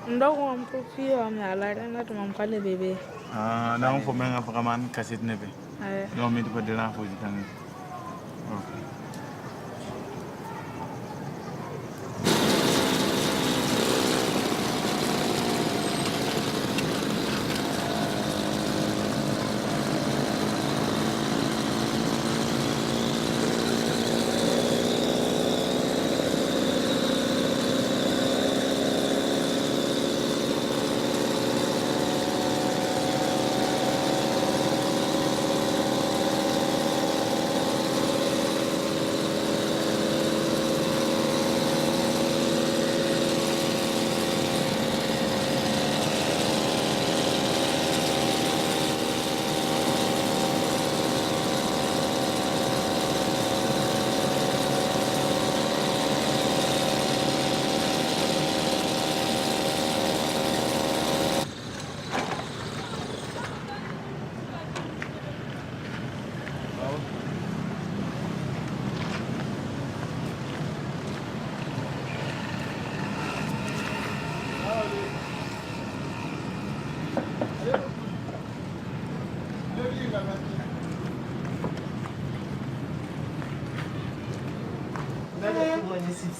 ndogo mpo pia mala na to mam kale bebe na on fo men vraiment cassette nebe no mi to de la fo jitan okay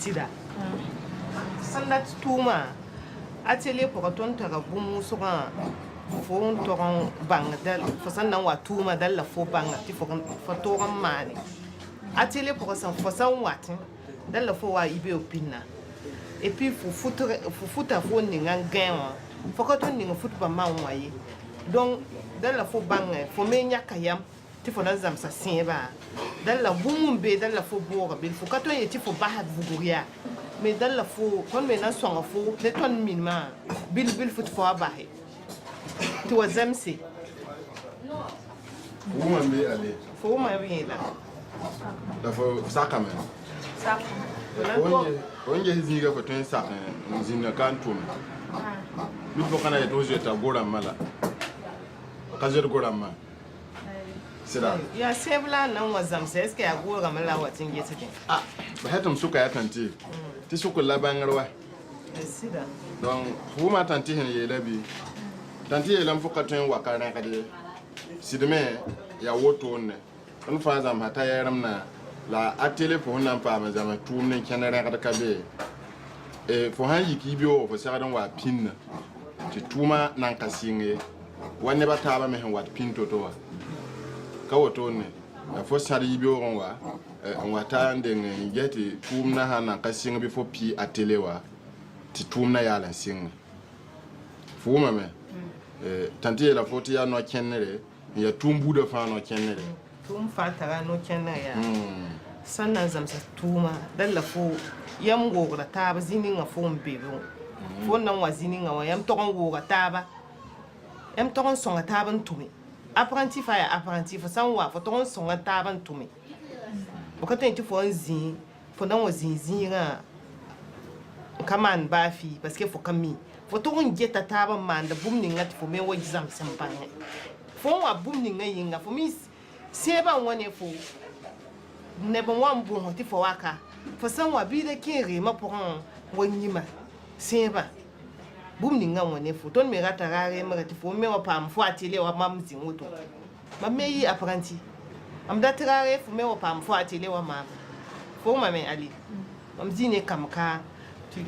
sida sandat tuma atelier pour ton ta bumu soga fon toron bang dal fasan wa tuma dal la fo bang ti fo toron mani atelier pour san fasan watin dal la fo wa ibe opina et puis faut foutre fo ninga gain fo ko ton ninga foot ba man waye donc dal la fo bang fo me nyaka yam ti fo na zam sa sieba dal la bumu be dal la fo boga bil fo ka to yeti fo bahat vuguria mais dans la fo kon me na songa fo ne ton minma bil foot fo abahe to wazamsi Woman be ale. Fo ma bi la. Da fo saka men. Saka. onje hizinga fa tun sa zinna kan tum lu ko kana to je ta gora mala ka je gora ma sira ya sebla nan wazam sai iske ya gora mala watin ge take ba hatam suka ya tanti ti suka labangarwa sira donc huma tanti hen ye labi tanti ye lam fuka tun wakana kade sidme ya woto ne on fa zam hata yaram na la atele fo nan pa ma zama tum ne kenere kada kabe fo han yiki bio fo sadan wa pin ti tuma nan kasinge wanne ba taba me hen wat pin to wa ka woto ne fo sari bio on wa ta ndenge yeti tum na han nan kasinge bi fo pi atele wa ti tum na ya lan singe fo ma me tanti la fo ti ya no kenere ya tumbu da fa no kenere tum fatara no kenere ya sannan zamsa tuma dalla fo yam gogora taba zinin nga fo mbebo fo nan wa zinin nga yam togon gogora taba yam togon songa taba ntumi apprenti fa ya apprenti fo san wa fo togon songa taba ntumi bokata nti fo nzin fo nan wa zinzira kaman bafi parce que fo kami fo togon jeta taba manda bumni ngati fo me wa jam sampane fo wa bumni ngayinga fo mi seba wone fo ne bon wan bon ti fo waka fo san wa bi de kere ma pour wonyima seba bum ni nga wone fo ton me rata rare ma ti fo me wa pam fo atele wa mam zin woto ma me yi apprenti am da trare fo me wa pam fo atele wa mam fo ma me ali am zine kam ka ti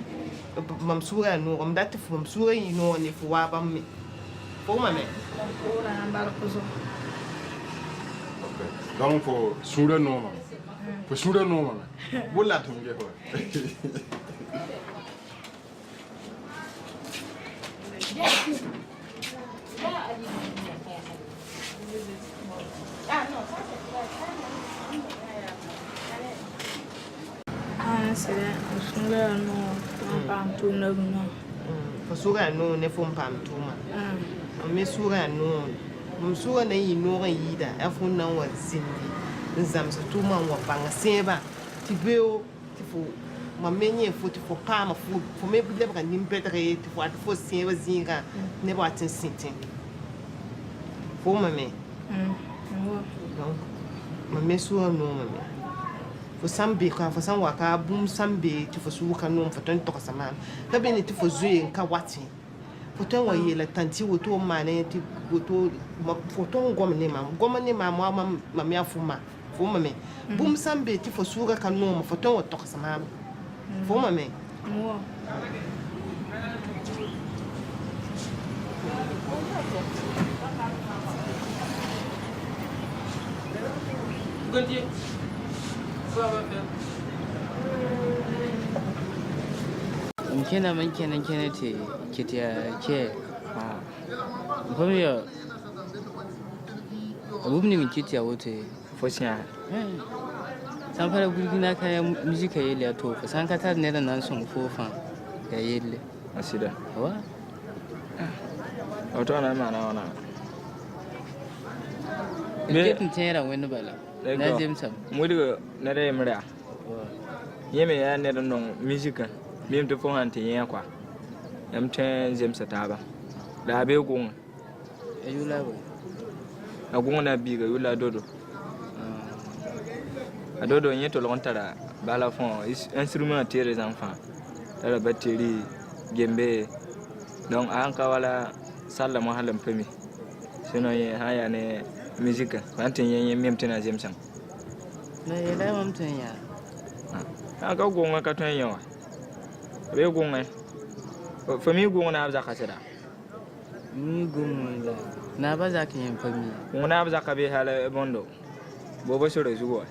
mam sura no am da ti fo mam sura yi no ne fo wa bam me fo ma me ko na bar ko so donc fo sura no ma fo sura no ma bola tum ge ko Sura no ne fo pam tuma me sura no sura na yi no yida afun nan wa zindi nzam sa tuma wa banga seba ti beo ti fo ma menye fo ti fo pam fo me bile ba nim petre ti fo at fo seba zinga ne ba tin sintin fo ma me donc ma me sura no ma me fo sambe ka fo san wa ka bum sambe ti fo su ka no fo ton to ka sama ka be ni ti fo zuye ka wati fo ton wa yela tanti woto ma ne ti woto ma fo ton gom ne ma ma me afuma fo ma me bum sambe ti fo su ka no fo ton wa to ka sama fo ma me Continue. Mkena mankena kena te kitia ke Pamia abubni min kitia wote fosia san fara gurgina kaya music yele to san ka tar ne da nan son fofa ya yele asida wa auto na ma na wana me tera wani bala na jemsam mudigo na da mura yeme ya ne da non music mim to fon hante yen kwa am ten jemsa taba da be gun ayula ba agun na biga yula dodo adodo nyeto lontara bala fon instrument tere les enfants la batterie gembe donc an ka wala salla mo halam pemi sino ye haya ne musique bantin yen mem tena jemsan na ye da mam ten ya an ka gonga ka ton yawa be gonga fami gonga abza kasida mi gonga na ba za ka yin fami gonga abza ka be hala bondo bobo sore zuwa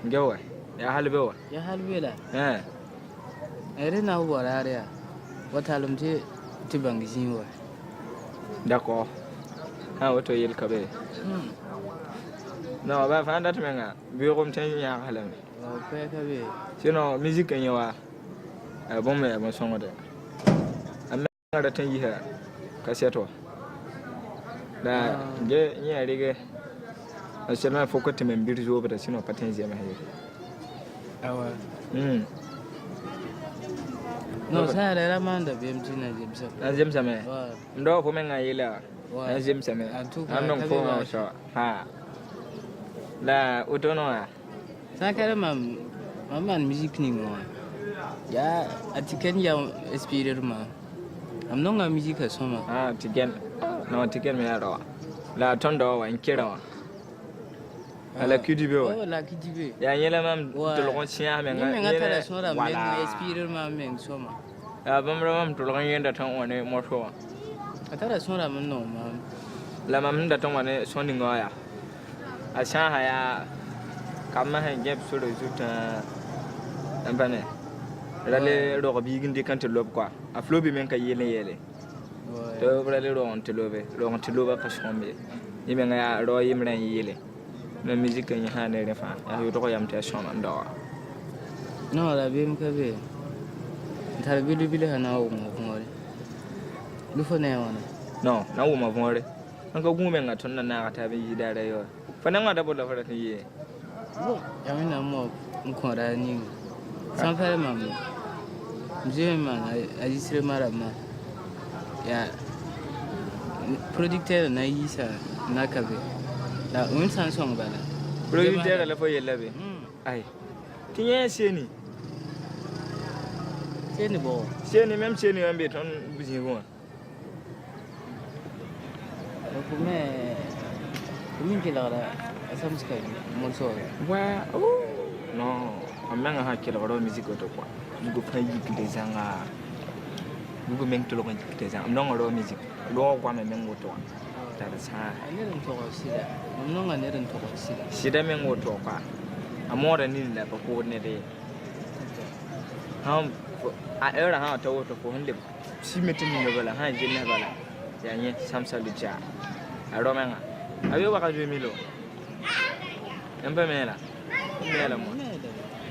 ngewa ya halbewa ya halbela ere na wora area wata lumte tibangi jinwa d'accord ha wato yel kabe no ba fa ndat menga bi rom tan ya halame o pe kabe sino musique nyawa bon me bon songo de amma da tan yi ha kaseto da ge nya rige asema fokoti men bir zo bada sino patenzi ma he awa no sa da man da bem tina jimsa jimsa me ndo fo men ngayila jimsa me andong fo ma sha ha la utono a sa kare man music ni mo ya atiken ya inspirer ma am no nga music ka soma tiken no tiken me ro la tondo wa nkira wa ala kidibe wa la kidibe ya yela mam tolgon sia me nga tara sora me inspirer ma me soma bamra mam tolgon yenda tan wone moto atara sora man no mam la mam nda tan wone soni ngoya a sha haya kamma ha gep soro zuta ambane rale ro bi gindi kante lob quoi a flobi men ka yele to rale ro on telobe ka shombe yime nga ro yimre yele na musique ni ha ne refa ya yo to yam te shoma ndo no la bim ka be tar bilu bilu ha na o mo ngore lu fo ne wona no na wo ma vore an ka gume nga tonna na ta bi yidare yo fa na nga da bola fa ta yi ya mina mo nkora ni sans faire maman je man ajistre marama ya producteur na yisa na kabe la un sanson bala producteur la fo yelabe ai tiye seni bo seni même seni ambe ton buzi go Comment tu l'as ça me scale mon soeur ouais non amanga hakila ro musique to quoi go fayi kide zanga go men to lo kan kide zanga non ro musique lo kwa men ngoto ta da sa ne ran to sida non ne ran to sida men ngoto kwa amora ni la ko ne de ham a era ha to ko hande si metin ne bala ha jinna bala ya nye samsa lucha a ro menga abe wa ka 2000 mela mo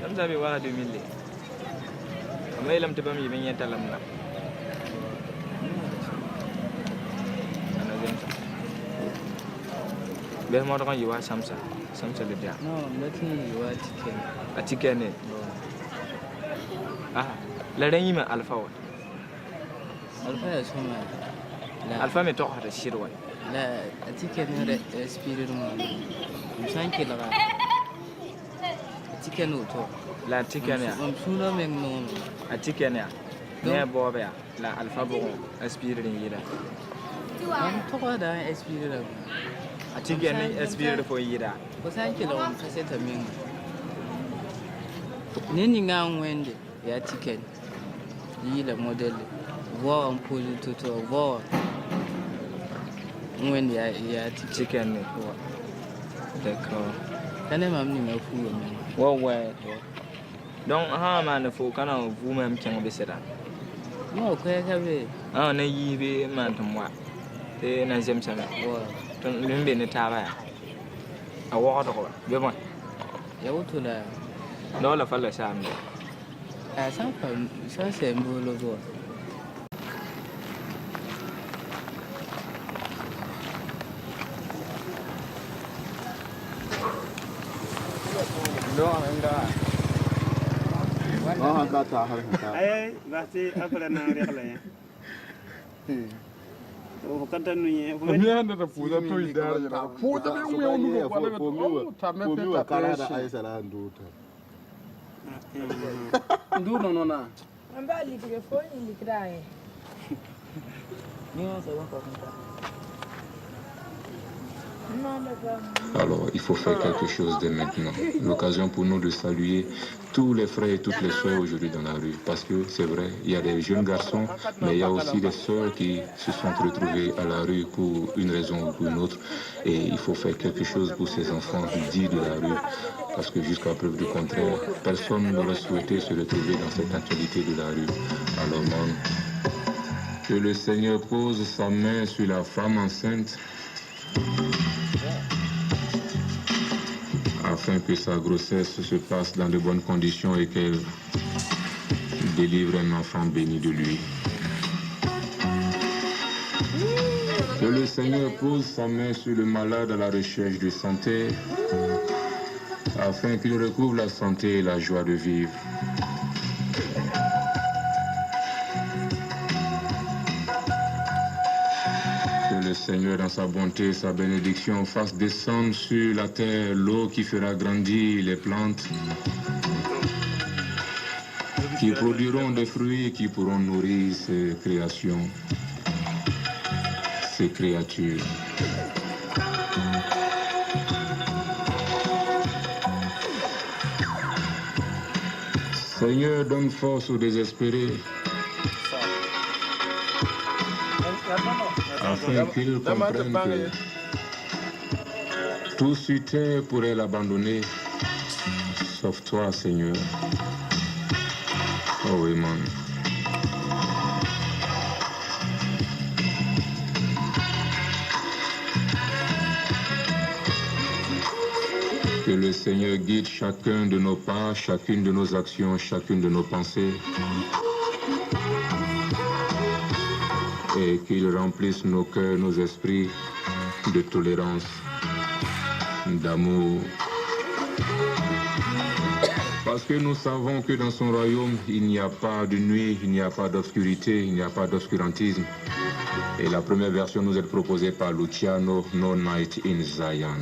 tam sabi wa 2000 amay lam tabam yi ben talam na ana dem be mo do kan yi wa samsa le dia no lati yi wa tiken atikene la ran yi ma alfa wa alfa ya soma alfa me to hada shirwa la tiken ne respirer mo sanke la tiken to la tiken ya suna men no a tiken ya ne bobe ya la alfa bo respirer yira am to da respirer a tiken ne respirer fo yira ko sanke la on faseta men ne ni nga wende ya tiken yi la model vo on pose to vo when ya chicken ne d'accord kana mam ni ma fu men wa donc ha ma na fu kana fu mam ken be sera no ko ka be na yi be man tamwa te na jem sama wa ton limbe ne taba ya a wa ko be ma ya wuto la no la falla sam a san fa san se mbolo go Ay, basti après na rek la ya. O kanta nu ye. Mi anda da fuda to idara ya. Fuda be mu yonu ko bala be ta me pe ta kala da ai sala nduta. Ndu no na. Amba libre phone likrae. Ni on se va contar. Alors, il faut faire quelque chose dès maintenant. L'occasion pour nous de saluer tous les frères et toutes les sœurs aujourd'hui dans la rue. Parce que c'est vrai, il y a des jeunes garçons, mais il y a aussi des sœurs qui se sont retrouvées à la rue pour une raison ou pour une autre. Et il faut faire quelque chose pour ces enfants dits de la rue. Parce que jusqu'à preuve du contraire, personne n'aurait souhaité se retrouver dans cette actualité de la rue. Alors, que le Seigneur pose sa main sur la femme enceinte afin que sa grossesse se passe dans de bonnes conditions et qu'elle délivre un enfant béni de lui. Que le Seigneur pose sa main sur le malade à la recherche de santé afin qu'il recouvre la santé et la joie de vivre. Que le Seigneur, dans sa bonté, sa bénédiction, fasse descendre sur la terre l'eau qui fera grandir les plantes, qui produiront des fruits et qui pourront nourrir ces créations, ces créatures. Seigneur, donne force aux désespérés, afin qu'ils comprennent que tout sur terre pourrait l'abandonner, sauf toi, Seigneur. Oh, amen. Que le Seigneur guide chacun de nos pas, chacune de nos actions, chacune de nos pensées. Et qu'il remplisse nos cœurs, nos esprits de tolérance, d'amour. Parce que nous savons que dans son royaume, il n'y a pas de nuit, il n'y a pas d'obscurité, il n'y a pas d'obscurantisme. Et la première version nous est proposée par Luciano, No Night in Zion.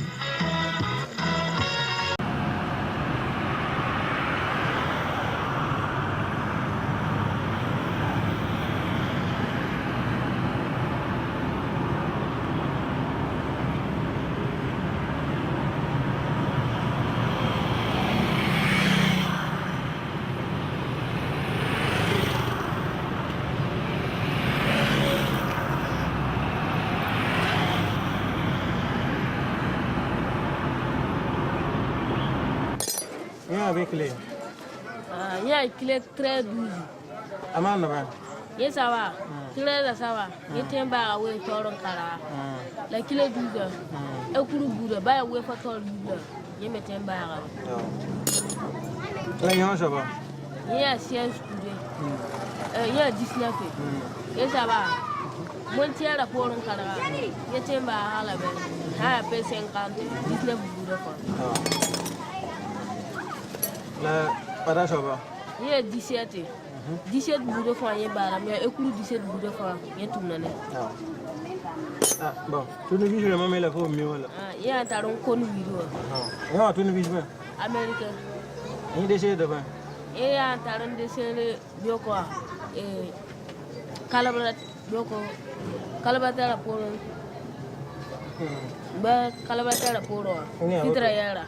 Avec clé. Il y a une clé très douce. Amanda, Yes, ça va. Clé, ça va. Il y a un bar à oué, toron cara. La clé douce. Et pour le bout de bain, oué, pas trop douce. Il y a un bar. La yon, ça va. Il y a 16 coudées. Il y a 19. Et ça va. Mon tiers à toron cara. Il y a un bar à la belle. Ah, paye 50, 19 bouts. La ça va. Il y a 17. 17 bouts de foin, il y a barre, mais écoute 17 bouts de foin, il y a tout le monde. Ah, bon, tu ne vis jamais la forme mieux. Il y a un talon connu. Non, tu ne vis pas. Américain. Il décide de bain. Il y a un talon de serre, Bioko, et Calabrat, Bioko, Calabatera pour Calabatera pour Titrayara.